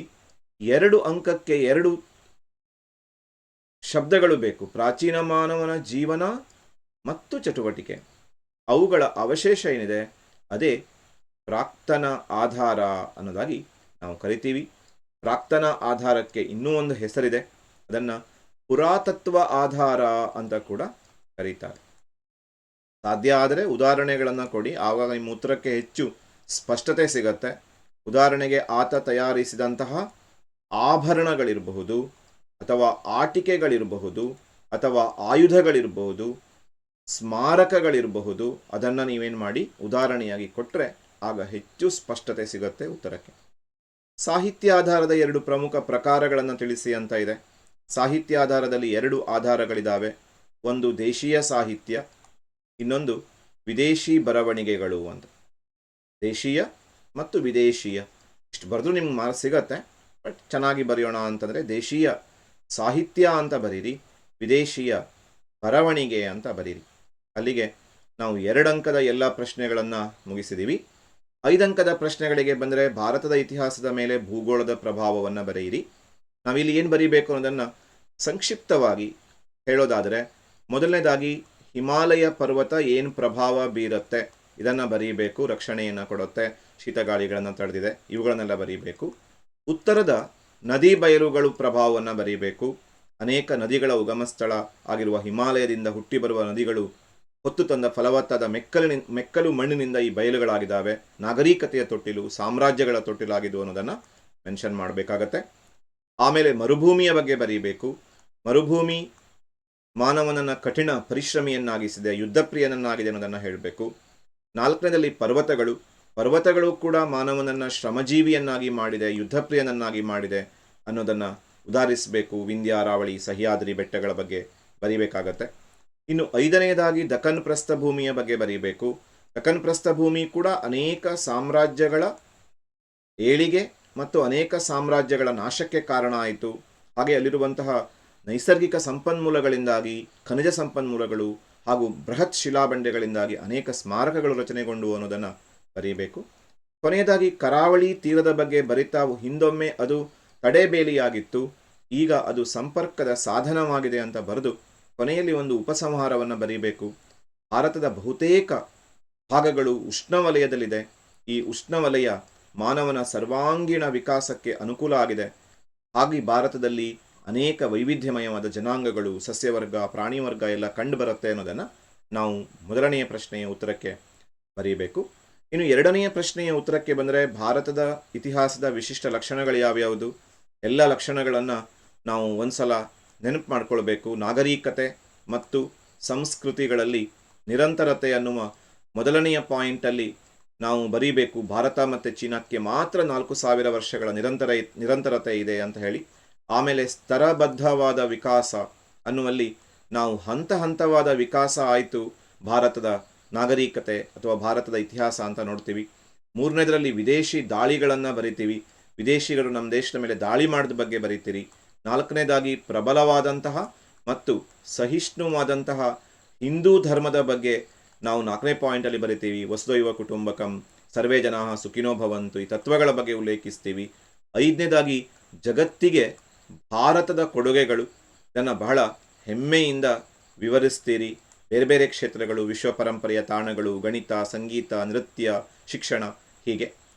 Speaker 1: 2 ಅಂಕಕ್ಕೆ 2 ಶಬ್ದಗಳು ಬೇಕು. ಪ್ರಾಚೀನ ಮಾನವನ ಜೀವನ ಮತ್ತು ಚಟುವಟಿಕೆ, ಅವುಗಳ ಅವಶೇಷ ಏನಿದೆ ಅದೇ ಪ್ರಾಕ್ತನ ಆಧಾರ ಅನ್ನೋದಾಗಿ ನಾವು ಕರಿತೀವಿ. ಪ್ರಾಕ್ತನ ಆಧಾರಕ್ಕೆ ಇನ್ನೂ ಒಂದು ಹೆಸರಿದೆ, ಅದನ್ನು ಪುರಾತತ್ವ ಆಧಾರ ಅಂತ ಕೂಡ ಕರೀತಾರೆ. ಸಾಧ್ಯ ಆದರೆ ಉದಾಹರಣೆಗಳನ್ನು ಕೊಡಿ, ಆವಾಗ ನಿಮ್ಮ ಉತ್ತರಕ್ಕೆ ಹೆಚ್ಚು ಸ್ಪಷ್ಟತೆ ಸಿಗತ್ತೆ. ಉದಾಹರಣೆಗೆ, ಆತ ತಯಾರಿಸಿದಂತಹ ಆಭರಣಗಳಿರಬಹುದು, ಅಥವಾ ಆಟಿಕೆಗಳಿರಬಹುದು, ಅಥವಾ ಆಯುಧಗಳಿರಬಹುದು, ಸ್ಮಾರಕಗಳಿರಬಹುದು. ಅದನ್ನು ನೀವೇನು ಮಾಡಿ ಉದಾಹರಣೆಯಾಗಿ ಕೊಟ್ಟರೆ ಆಗ ಹೆಚ್ಚು ಸ್ಪಷ್ಟತೆ ಸಿಗುತ್ತೆ ಉತ್ತರಕ್ಕೆ. ಸಾಹಿತ್ಯ ಆಧಾರದ 2 ಪ್ರಮುಖ ಪ್ರಕಾರಗಳನ್ನು ತಿಳಿಸಿ ಅಂತ ಇದೆ. ಸಾಹಿತ್ಯ ಆಧಾರದಲ್ಲಿ 2 ಆಧಾರಗಳಿದ್ದಾವೆ. ಒಂದು ದೇಶೀಯ ಸಾಹಿತ್ಯ, ಇನ್ನೊಂದು ವಿದೇಶಿ ಬರವಣಿಗೆಗಳು ಅಂತ. ದೇಶೀಯ ಮತ್ತು ವಿದೇಶೀಯ ಇಷ್ಟು ಬರೆದು ನಿಮ್ಗೆ ಮಾರ್ಕ್ಸ್ ಸಿಗತ್ತೆ. ಬಟ್ ಚೆನ್ನಾಗಿ ಬರೆಯೋಣ ಅಂತಂದರೆ ದೇಶೀಯ ಸಾಹಿತ್ಯ ಅಂತ ಬರೀರಿ, ವಿದೇಶೀಯ ಬರವಣಿಗೆ ಅಂತ ಬರೀರಿ. ಅಲ್ಲಿಗೆ ನಾವು 2 ಅಂಕದ ಎಲ್ಲ ಪ್ರಶ್ನೆಗಳನ್ನು ಮುಗಿಸಿದ್ದೀವಿ. 5 ಅಂಕದ ಪ್ರಶ್ನೆಗಳಿಗೆ ಬಂದರೆ, ಭಾರತದ ಇತಿಹಾಸದ ಮೇಲೆ ಭೂಗೋಳದ ಪ್ರಭಾವವನ್ನು ಬರೆಯಿರಿ. ನಾವಿಲ್ಲಿ ಏನು ಬರೀಬೇಕು ಅನ್ನೋದನ್ನು ಸಂಕ್ಷಿಪ್ತವಾಗಿ ಹೇಳೋದಾದರೆ, ಮೊದಲನೇದಾಗಿ ಹಿಮಾಲಯ ಪರ್ವತ ಏನು ಪ್ರಭಾವ ಬೀರುತ್ತೆ ಇದನ್ನು ಬರೀಬೇಕು. ರಕ್ಷಣೆಯನ್ನು ಕೊಡುತ್ತೆ, ಶೀತಗಾಳಿಗಳನ್ನು ತಡೆದಿದೆ, ಇವುಗಳನ್ನೆಲ್ಲ ಬರೀಬೇಕು. ಉತ್ತರದ ನದಿ ಬಯಲುಗಳು ಪ್ರಭಾವವನ್ನು ಬರೀಬೇಕು. ಅನೇಕ ನದಿಗಳ ಉಗಮ ಸ್ಥಳ ಆಗಿರುವ ಹಿಮಾಲಯದಿಂದ ಹುಟ್ಟಿ ಬರುವ ನದಿಗಳು ಹೊತ್ತು ತಂದ ಫಲವತ್ತಾದ ಮೆಕ್ಕಲು ಮಣ್ಣಿನಿಂದ ಈ ಬಯಲುಗಳಾಗಿದ್ದಾವೆ. ನಾಗರಿಕತೆಯ ತೊಟ್ಟಿಲು, ಸಾಮ್ರಾಜ್ಯಗಳ ತೊಟ್ಟಿಲಾಗಿದ್ದು ಅನ್ನೋದನ್ನು ಮೆನ್ಷನ್ ಮಾಡಬೇಕಾಗತ್ತೆ. ಆಮೇಲೆ ಮರುಭೂಮಿಯ ಬಗ್ಗೆ ಬರೀಬೇಕು. ಮರುಭೂಮಿ ಮಾನವನನ್ನು ಕಠಿಣ ಪರಿಶ್ರಮಿಯನ್ನಾಗಿಸಿದೆ, ಯುದ್ಧಪ್ರಿಯನನ್ನಾಗಿದೆ ಅನ್ನೋದನ್ನು ಹೇಳಬೇಕು. 4ನೇದಲ್ಲಿ ಪರ್ವತಗಳು ಕೂಡ ಮಾನವನನ್ನು ಶ್ರಮಜೀವಿಯನ್ನಾಗಿ ಮಾಡಿದೆ, ಯುದ್ಧಪ್ರಿಯನನ್ನಾಗಿ ಮಾಡಿದೆ ಅನ್ನೋದನ್ನು ಉದಾಹರಿಸಬೇಕು. ವಿಂಧ್ಯ, ಅರಾವಳಿ, ಸಹ್ಯಾದ್ರಿ ಬೆಟ್ಟಗಳ ಬಗ್ಗೆ ಬರೀಬೇಕಾಗತ್ತೆ. ಇನ್ನು 5ನೇದಾಗಿ ದಖನ್ ಪ್ರಸ್ಥಭೂಮಿಯ ಬಗ್ಗೆ ಬರೀಬೇಕು. ದಖನ್ ಪ್ರಸ್ಥಭೂಮಿ ಕೂಡ ಅನೇಕ ಸಾಮ್ರಾಜ್ಯಗಳ ಏಳಿಗೆ ಮತ್ತು ಅನೇಕ ಸಾಮ್ರಾಜ್ಯಗಳ ನಾಶಕ್ಕೆ ಕಾರಣ ಆಯಿತು. ಹಾಗೆ ಅಲ್ಲಿರುವಂತಹ ನೈಸರ್ಗಿಕ ಸಂಪನ್ಮೂಲಗಳಿಂದಾಗಿ, ಖನಿಜ ಸಂಪನ್ಮೂಲಗಳು ಹಾಗೂ ಬೃಹತ್ ಶಿಲಾಬಂಡೆಗಳಿಂದಾಗಿ ಅನೇಕ ಸ್ಮಾರಕಗಳು ರಚನೆಗೊಂಡು ಅನ್ನೋದನ್ನು ಬರೀಬೇಕು. ಕೊನೆಯದಾಗಿ ಕರಾವಳಿ ತೀರದ ಬಗ್ಗೆ ಬರಿತಾ, ಹಿಂದೊಮ್ಮೆ ಅದು ತಡೆಬೇಲಿಯಾಗಿತ್ತು, ಈಗ ಅದು ಸಂಪರ್ಕದ ಸಾಧನವಾಗಿದೆ ಅಂತ ಬರೆದು ಕೊನೆಯಲ್ಲಿ ಒಂದು ಉಪಸಂಹಾರವನ್ನು ಬರೀಬೇಕು. ಭಾರತದ ಬಹುತೇಕ ಭಾಗಗಳು ಉಷ್ಣವಲಯದಲ್ಲಿದೆ. ಈ ಉಷ್ಣವಲಯ ಮಾನವನ ಸರ್ವಾಂಗೀಣ ವಿಕಾಸಕ್ಕೆ ಅನುಕೂಲ ಆಗಿದೆ. ಹಾಗೆ ಭಾರತದಲ್ಲಿ ಅನೇಕ ವೈವಿಧ್ಯಮಯವಾದ ಜನಾಂಗಗಳು, ಸಸ್ಯವರ್ಗ, ಪ್ರಾಣಿವರ್ಗ ಎಲ್ಲ ಕಂಡುಬರುತ್ತೆ ಅನ್ನೋದನ್ನು ನಾವು ಮೊದಲನೆಯ ಪ್ರಶ್ನೆಯ ಉತ್ತರಕ್ಕೆ ಬರೀಬೇಕು. ಇನ್ನು 2ನೆಯ ಪ್ರಶ್ನೆಯ ಉತ್ತರಕ್ಕೆ ಬಂದರೆ, ಭಾರತದ ಇತಿಹಾಸದ ವಿಶಿಷ್ಟ ಲಕ್ಷಣಗಳು ಯಾವ್ಯಾವುದು, ಎಲ್ಲ ಲಕ್ಷಣಗಳನ್ನು ನಾವು ಒಂದ್ಸಲ ನೆನಪು ಮಾಡ್ಕೊಳ್ಬೇಕು. ನಾಗರಿಕತೆ ಮತ್ತು ಸಂಸ್ಕೃತಿಗಳಲ್ಲಿ ನಿರಂತರತೆ ಅನ್ನುವ ಮೊದಲನೆಯ ಪಾಯಿಂಟಲ್ಲಿ ನಾವು ಬರೀಬೇಕು. ಭಾರತ ಮತ್ತು ಚೀನಾಕ್ಕೆ ಮಾತ್ರ 4000 ವರ್ಷಗಳ ನಿರಂತರತೆ ಇದೆ ಅಂತ ಹೇಳಿ. ಆಮೇಲೆ ಸ್ತರಬದ್ಧವಾದ ವಿಕಾಸ ಅನ್ನುವಲ್ಲಿ ನಾವು ಹಂತವಾದ ವಿಕಾಸ ಆಯಿತು ಭಾರತದ ನಾಗರಿಕತೆ ಅಥವಾ ಭಾರತದ ಇತಿಹಾಸ ಅಂತ ನೋಡ್ತೀವಿ. ಮೂರನೇದರಲ್ಲಿ ವಿದೇಶಿ ದಾಳಿಗಳನ್ನು ಬರಿತೀವಿ, ವಿದೇಶಿಗರು ನಮ್ಮ ದೇಶದ ಮೇಲೆ ದಾಳಿ ಮಾಡಿದ ಬಗ್ಗೆ ಬರೀತೀರಿ. ನಾಲ್ಕನೇದಾಗಿ ಪ್ರಬಲವಾದಂತಹ ಮತ್ತು ಸಹಿಷ್ಣುವಾದಂತಹ ಹಿಂದೂ ಧರ್ಮದ ಬಗ್ಗೆ ನಾವು 4ನೇ ಪಾಯಿಂಟಲ್ಲಿ ಬರಿತೀವಿ. ವಸುದೈವ ಕುಟುಂಬಕಂ, ಸರ್ವೇ ಜನಾ ಸುಖಿನೋ ಭವಂತು, ಈ ತತ್ವಗಳ ಬಗ್ಗೆ ಉಲ್ಲೇಖಿಸ್ತೀವಿ. 5ನೇದಾಗಿ ಜಗತ್ತಿಗೆ ಭಾರತದ ಕೊಡುಗೆಗಳು, ಇದನ್ನು ಬಹಳ ಹೆಮ್ಮೆಯಿಂದ ವಿವರಿಸ್ತೀರಿ. ಬೇರೆ ಬೇರೆ ಕ್ಷೇತ್ರಗಳು, ವಿಶ್ವ ಪರಂಪರೆಯ ತಾಣಗಳು, ಗಣಿತ, ಸಂಗೀತ, ನೃತ್ಯ, ಶಿಕ್ಷಣ, ಹೀಗೆ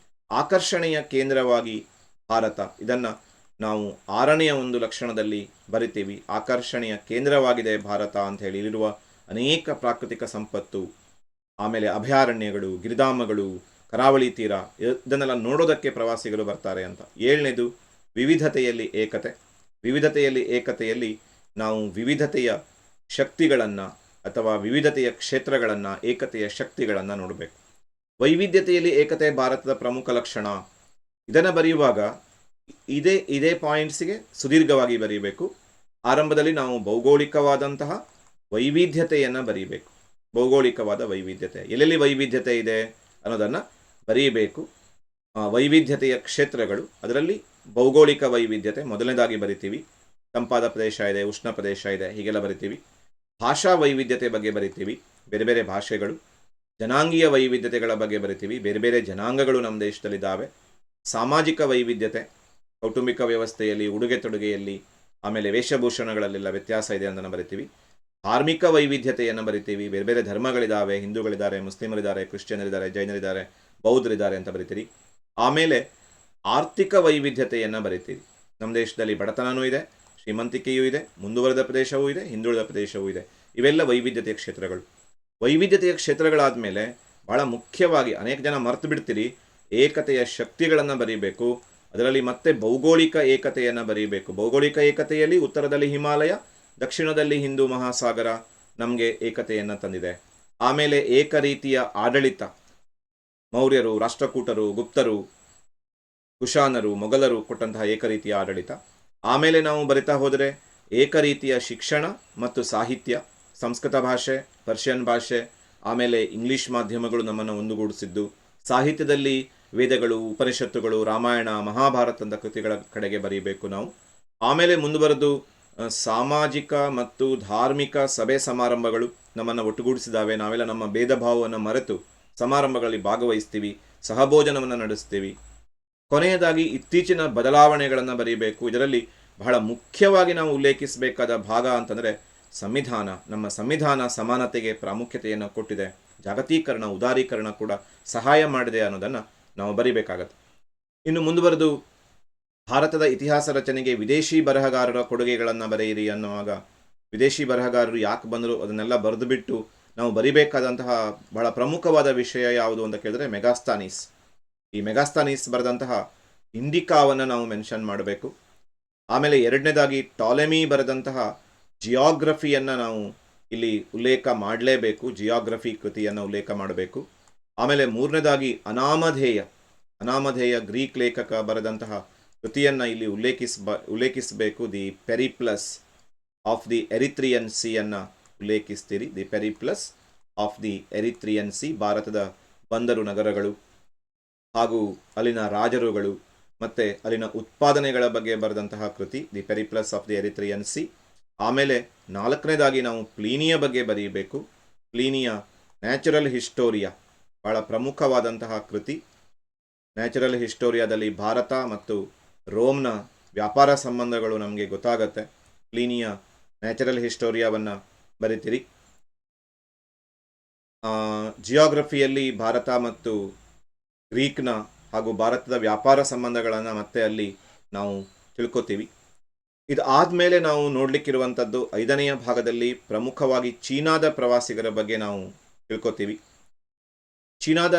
Speaker 1: ಆಕರ್ಷಣೆಯ ಕೇಂದ್ರವಾಗಿ ಭಾರತ, ಇದನ್ನು ನಾವು 6ನೆಯ ಒಂದು ಲಕ್ಷಣದಲ್ಲಿ ಬರಿತೀವಿ. ಆಕರ್ಷಣೆಯ ಕೇಂದ್ರವಾಗಿದೆ ಭಾರತ ಅಂತ ಹೇಳಿ. ಇಲ್ಲಿರುವ ಅನೇಕ ಪ್ರಾಕೃತಿಕ ಸಂಪತ್ತು, ಆಮೇಲೆ ಅಭಯಾರಣ್ಯಗಳು, ಗಿರಿಧಾಮಗಳು, ಕರಾವಳಿ ತೀರ, ಇದನ್ನೆಲ್ಲ ನೋಡೋದಕ್ಕೆ ಪ್ರವಾಸಿಗರು ಬರ್ತಾರೆ ಅಂತ. 7ನೇದು ವಿವಿಧತೆಯಲ್ಲಿ ಏಕತೆ. ವಿವಿಧತೆಯಲ್ಲಿ ಏಕತೆಯಲ್ಲಿ ನಾವು ವಿವಿಧತೆಯ ಶಕ್ತಿಗಳನ್ನು ಅಥವಾ ವಿವಿಧತೆಯ ಕ್ಷೇತ್ರಗಳನ್ನು, ಏಕತೆಯ ಶಕ್ತಿಗಳನ್ನು ನೋಡಬೇಕು. ವೈವಿಧ್ಯತೆಯಲ್ಲಿ ಏಕತೆ ಭಾರತದ ಪ್ರಮುಖ ಲಕ್ಷಣ. ಇದನ್ನು ಬರೆಯುವಾಗ ಇದೇ ಪಾಯಿಂಟ್ಸಿಗೆ ಸುದೀರ್ಘವಾಗಿ ಬರೀಬೇಕು. ಆರಂಭದಲ್ಲಿ ನಾವು ಭೌಗೋಳಿಕವಾದಂತಹ ವೈವಿಧ್ಯತೆಯನ್ನು ಬರೀಬೇಕು. ಭೌಗೋಳಿಕವಾದ ವೈವಿಧ್ಯತೆ, ಎಲ್ಲೆಲ್ಲಿ ವೈವಿಧ್ಯತೆ ಇದೆ ಅನ್ನೋದನ್ನು ಬರೀಬೇಕು. ವೈವಿಧ್ಯತೆಯ ಕ್ಷೇತ್ರಗಳು, ಅದರಲ್ಲಿ ಭೌಗೋಳಿಕ ವೈವಿಧ್ಯತೆ ಮೊದಲನೇದಾಗಿ ಬರಿತೀವಿ. ತಂಪಾದ ಪ್ರದೇಶ ಇದೆ, ಉಷ್ಣ ಪ್ರದೇಶ ಇದೆ, ಹೀಗೆಲ್ಲ ಬರಿತೀವಿ. ಭಾಷಾ ವೈವಿಧ್ಯತೆ ಬಗ್ಗೆ ಬರಿತೀವಿ, ಬೇರೆ ಬೇರೆ ಭಾಷೆಗಳು. ಜನಾಂಗೀಯ ವೈವಿಧ್ಯತೆಗಳ ಬಗ್ಗೆ ಬರಿತೀವಿ, ಬೇರೆ ಬೇರೆ ಜನಾಂಗಗಳು ನಮ್ಮ ದೇಶದಲ್ಲಿದ್ದಾವೆ. ಸಾಮಾಜಿಕ ವೈವಿಧ್ಯತೆ, ಕೌಟುಂಬಿಕ ವ್ಯವಸ್ಥೆಯಲ್ಲಿ, ಉಡುಗೆ ತೊಡುಗೆಯಲ್ಲಿ, ಆಮೇಲೆ ವೇಷಭೂಷಣಗಳಲ್ಲೆಲ್ಲ ವ್ಯತ್ಯಾಸ ಇದೆ ಅಂತ ಬರಿತೀವಿ. ಧಾರ್ಮಿಕ ವೈವಿಧ್ಯತೆಯನ್ನು ಬರಿತೀವಿ, ಬೇರೆ ಬೇರೆ ಧರ್ಮಗಳಿದ್ದಾವೆ, ಹಿಂದೂಗಳಿದ್ದಾರೆ, ಮುಸ್ಲಿಮರಿದ್ದಾರೆ, ಕ್ರಿಶ್ಚಿಯನರಿದ್ದಾರೆ, ಜೈನರಿದ್ದಾರೆ, ಬೌದ್ಧರಿದ್ದಾರೆ ಅಂತ ಬರಿತೀರಿ. ಆಮೇಲೆ ಆರ್ಥಿಕ ವೈವಿಧ್ಯತೆಯನ್ನು ಬರಿತೀರಿ. ನಮ್ಮ ದೇಶದಲ್ಲಿ ಬಡತನವೂ ಇದೆ, ಶ್ರೀಮಂತಿಕೆಯೂ ಇದೆ, ಮುಂದುವರೆದ ಪ್ರದೇಶವೂ ಇದೆ, ಹಿಂದುಳಿದ ಪ್ರದೇಶವೂ ಇದೆ. ಇವೆಲ್ಲ ವೈವಿಧ್ಯತೆಯ ಕ್ಷೇತ್ರಗಳು. ವೈವಿಧ್ಯತೆಯ ಕ್ಷೇತ್ರಗಳಾದ ಮೇಲೆ ಬಹಳ ಮುಖ್ಯವಾಗಿ ಅನೇಕ ಜನ ಮರ್ತು ಬಿಡ್ತೀರಿ, ಏಕತೆಯ ಶಕ್ತಿಗಳನ್ನು ಬರೀಬೇಕು. ಅದರಲ್ಲಿ ಮತ್ತೆ ಭೌಗೋಳಿಕ ಏಕತೆಯನ್ನು ಬರೀಬೇಕು. ಭೌಗೋಳಿಕ ಏಕತೆಯಲ್ಲಿ ಉತ್ತರದಲ್ಲಿ ಹಿಮಾಲಯ, ದಕ್ಷಿಣದಲ್ಲಿ ಹಿಂದೂ ಮಹಾಸಾಗರ ನಮಗೆ ಏಕತೆಯನ್ನು ತಂದಿದೆ. ಆಮೇಲೆ ಏಕರೀತಿಯ ಆಡಳಿತ, ಮೌರ್ಯರು, ರಾಷ್ಟ್ರಕೂಟರು, ಗುಪ್ತರು, ಕುಶಾನರು, ಮೊಘಲರು ಕೊಟ್ಟಂತಹ ಏಕರೀತಿಯ ಆಡಳಿತ. ಆಮೇಲೆ ನಾವು ಬರಿತಾ ಹೋದರೆ ಏಕರೀತಿಯ ಶಿಕ್ಷಣ ಮತ್ತು ಸಾಹಿತ್ಯ, ಸಂಸ್ಕೃತ ಭಾಷೆ, ಪರ್ಷಿಯನ್ ಭಾಷೆ, ಆಮೇಲೆ ಇಂಗ್ಲಿಷ್ ಮಾಧ್ಯಮಗಳು ನಮ್ಮನ್ನು ಒಂದುಗೂಡಿಸಿದ್ದು. ಸಾಹಿತ್ಯದಲ್ಲಿ ವೇದಗಳು, ಉಪನಿಷತ್ತುಗಳು, ರಾಮಾಯಣ, ಮಹಾಭಾರತದ ಕೃತಿಗಳ ಕಡೆಗೆ ಬರೀಬೇಕು ನಾವು. ಆಮೇಲೆ ಮುಂದುವರೆದು ಸಾಮಾಜಿಕ ಮತ್ತು ಧಾರ್ಮಿಕ ಸಭೆ ಸಮಾರಂಭಗಳು ನಮ್ಮನ್ನು ಒಟ್ಟುಗೂಡಿಸಿದಾವೆ. ನಾವೆಲ್ಲ ನಮ್ಮ ಭೇದ ಭಾವವನ್ನು ಮರೆತು ಸಮಾರಂಭಗಳಲ್ಲಿ ಭಾಗವಹಿಸ್ತೀವಿ, ಸಹಭೋಜನವನ್ನು ನಡೆಸ್ತೀವಿ. ಕೊನೆಯದಾಗಿ ಇತ್ತೀಚಿನ ಬದಲಾವಣೆಗಳನ್ನು ಬರೀಬೇಕು. ಇದರಲ್ಲಿ ಬಹಳ ಮುಖ್ಯವಾಗಿ ನಾವು ಉಲ್ಲೇಖಿಸಬೇಕಾದ ಭಾಗ ಅಂತಂದರೆ ಸಂವಿಧಾನ. ನಮ್ಮ ಸಂವಿಧಾನ ಸಮಾನತೆಗೆ ಪ್ರಾಮುಖ್ಯತೆಯನ್ನು ಕೊಟ್ಟಿದೆ, ಜಾಗತೀಕರಣ, ಉದಾರೀಕರಣ ಕೂಡ ಸಹಾಯ ಮಾಡಿದೆ ಅನ್ನೋದನ್ನು ನಾವು ಬರಿಬೇಕಾಗತ್ತೆ. ಇನ್ನು ಮುಂದುವರೆದು ಭಾರತದ ಇತಿಹಾಸ ರಚನೆಗೆ ವಿದೇಶಿ ಬರಹಗಾರರ ಕೊಡುಗೆಗಳನ್ನು ಬರೆಯಿರಿ ಅನ್ನುವಾಗ, ವಿದೇಶಿ ಬರಹಗಾರರು ಯಾಕೆ ಬಂದರು ಅದನ್ನೆಲ್ಲ ಬರೆದು ಬಿಟ್ಟು ನಾವು ಬರಿಬೇಕಾದಂತಹ ಬಹಳ ಪ್ರಮುಖವಾದ ವಿಷಯ ಯಾವುದು ಅಂತ ಕೇಳಿದ್ರೆ ಮೆಗಾಸ್ತಾನೀಸ್. ಈ ಮೆಗಾಸ್ತಾನೀಸ್ ಬರೆದಂತಹ ಇಂಡಿಕಾವನ್ನು ನಾವು ಮೆನ್ಷನ್ ಮಾಡಬೇಕು. ಆಮೇಲೆ 2ನೇದಾಗಿ ಟಾಲೆಮಿ ಬರೆದಂತಹ ಜಿಯಾಗ್ರಫಿಯನ್ನು ನಾವು ಇಲ್ಲಿ ಉಲ್ಲೇಖ ಮಾಡಲೇಬೇಕು, ಜಿಯಾಗ್ರಫಿ ಕೃತಿಯನ್ನು ಉಲ್ಲೇಖ ಮಾಡಬೇಕು. ಆಮೇಲೆ 3ನೇದಾಗಿ ಅನಾಮಧೇಯ ಗ್ರೀಕ್ ಲೇಖಕ ಬರೆದಂತಹ ಕೃತಿಯನ್ನು ಇಲ್ಲಿ ಉಲ್ಲೇಖಿಸಬೇಕು. The Periplus of the Erythraean ಸಿಯನ್ನು ಉಲ್ಲೇಖಿಸ್ತೀರಿ. The Periplus of the Erythraean Sea, ಭಾರತದ ಬಂದರು ನಗರಗಳು ಹಾಗೂ ಅಲ್ಲಿನ ರಾಜರುಗಳು ಮತ್ತು ಅಲ್ಲಿನ ಉತ್ಪಾದನೆಗಳ ಬಗ್ಗೆ ಬರೆದಂತಹ ಕೃತಿ the Periplus of the Erythraean Sea. ಆಮೇಲೆ 4ನೇದಾಗಿ ನಾವು ಪ್ಲೀನಿಯ ಬಗ್ಗೆ ಬರೀಬೇಕು. ಪ್ಲೀನಿಯ ನ್ಯಾಚುರಲ್ ಹಿಸ್ಟೋರಿಯಾ ಬಹಳ ಪ್ರಮುಖವಾದಂತಹ ಕೃತಿ. ನ್ಯಾಚುರಲ್ ಹಿಸ್ಟೋರಿಯಾದಲ್ಲಿ ಭಾರತ ಮತ್ತು ರೋಮ್ನ ವ್ಯಾಪಾರ ಸಂಬಂಧಗಳು ನಮಗೆ ಗೊತ್ತಾಗತ್ತೆ. ಪ್ಲೀನಿಯ ನ್ಯಾಚುರಲ್ ಹಿಸ್ಟೋರಿಯಾವನ್ನು ಬರಿತೀರಿ. ಜಿಯೋಗ್ರಫಿಯಲ್ಲಿ ಭಾರತ ಮತ್ತು ಗ್ರೀಕ್ನ ಹಾಗೂ ಭಾರತದ ವ್ಯಾಪಾರ ಸಂಬಂಧಗಳನ್ನು ಮತ್ತೆ ಅಲ್ಲಿ ನಾವು ತಿಳ್ಕೊತೀವಿ. ಇದು ಆದಮೇಲೆ ನಾವು ನೋಡಲಿಕ್ಕಿರುವಂಥದ್ದು 5ನೆಯ ಭಾಗದಲ್ಲಿ ಪ್ರಮುಖವಾಗಿ ಚೀನಾದ ಪ್ರವಾಸಿಗರ ಬಗ್ಗೆ ನಾವು ತಿಳ್ಕೊತೀವಿ. ಚೀನಾದ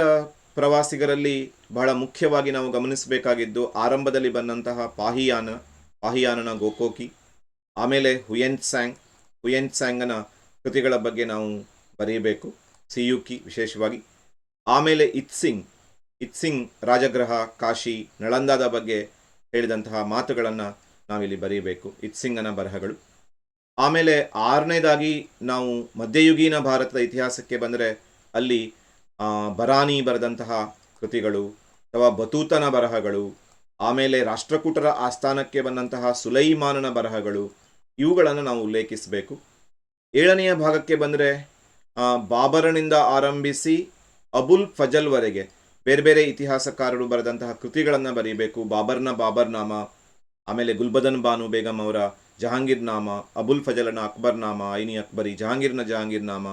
Speaker 1: ಪ್ರವಾಸಿಗರಲ್ಲಿ ಬಹಳ ಮುಖ್ಯವಾಗಿ ನಾವು ಗಮನಿಸಬೇಕಾಗಿದ್ದು ಆರಂಭದಲ್ಲಿ ಬಂದಂತಹ ಪಾಹಿಯಾನನ ಗೋಕೋಕಿ, ಆಮೇಲೆ ಹುಯೆನ್ತ್ಸಾಂಗನ ಕೃತಿಗಳ ಬಗ್ಗೆ ನಾವು ಬರೆಯಬೇಕು, ಸಿಯುಕಿ ವಿಶೇಷವಾಗಿ. ಆಮೇಲೆ ಇತ್ಸಿಂಗ್ ರಾಜಗೃಹ, ಕಾಶಿ, ನಳಂದಾದ ಬಗ್ಗೆ ಹೇಳಿದಂತಹ ಮಾತುಗಳನ್ನು ನಾವಿಲ್ಲಿ ಬರೀಬೇಕು, ಇತ್ಸಿಂಗನ ಬರಹಗಳು. ಆಮೇಲೆ 6ನೇದಾಗಿ ನಾವು ಮಧ್ಯಯುಗೀನ ಭಾರತದ ಇತಿಹಾಸಕ್ಕೆ ಬಂದರೆ ಅಲ್ಲಿ ಬರಾನಿ ಬರೆದಂತಹ ಕೃತಿಗಳು ಅಥವಾ ಬತೂತನ ಬರಹಗಳು, ಆಮೇಲೆ ರಾಷ್ಟ್ರಕೂಟರ ಆಸ್ಥಾನಕ್ಕೆ ಬಂದಂತಹ ಸುಲೈಮಾನನ ಬರಹಗಳು, ಇವುಗಳನ್ನು ನಾವು ಉಲ್ಲೇಖಿಸಬೇಕು. 7ನೆಯ ಭಾಗಕ್ಕೆ ಬಂದರೆ ಬಾಬರನಿಂದ ಆರಂಭಿಸಿ ಅಬುಲ್ ಫಜಲ್ವರೆಗೆ ಬೇರೆ ಬೇರೆ ಇತಿಹಾಸಕಾರರು ಬರೆದಂತಹ ಕೃತಿಗಳನ್ನು ಬರೀಬೇಕು. ಬಾಬರ್ನಾಮ, ಆಮೇಲೆ ಗುಲ್ಬದನ್ ಬಾನು ಬೇಗಂ ಅವರ ಜಹಾಂಗೀರ್ ನಾಮ, ಅಬುಲ್ ಫಜಲನ ಅಕ್ಬರ್ ನಾಮ, ಐನಿ ಅಕ್ಬರಿ, ಜಹಾಂಗೀರ್ ನಾಮ,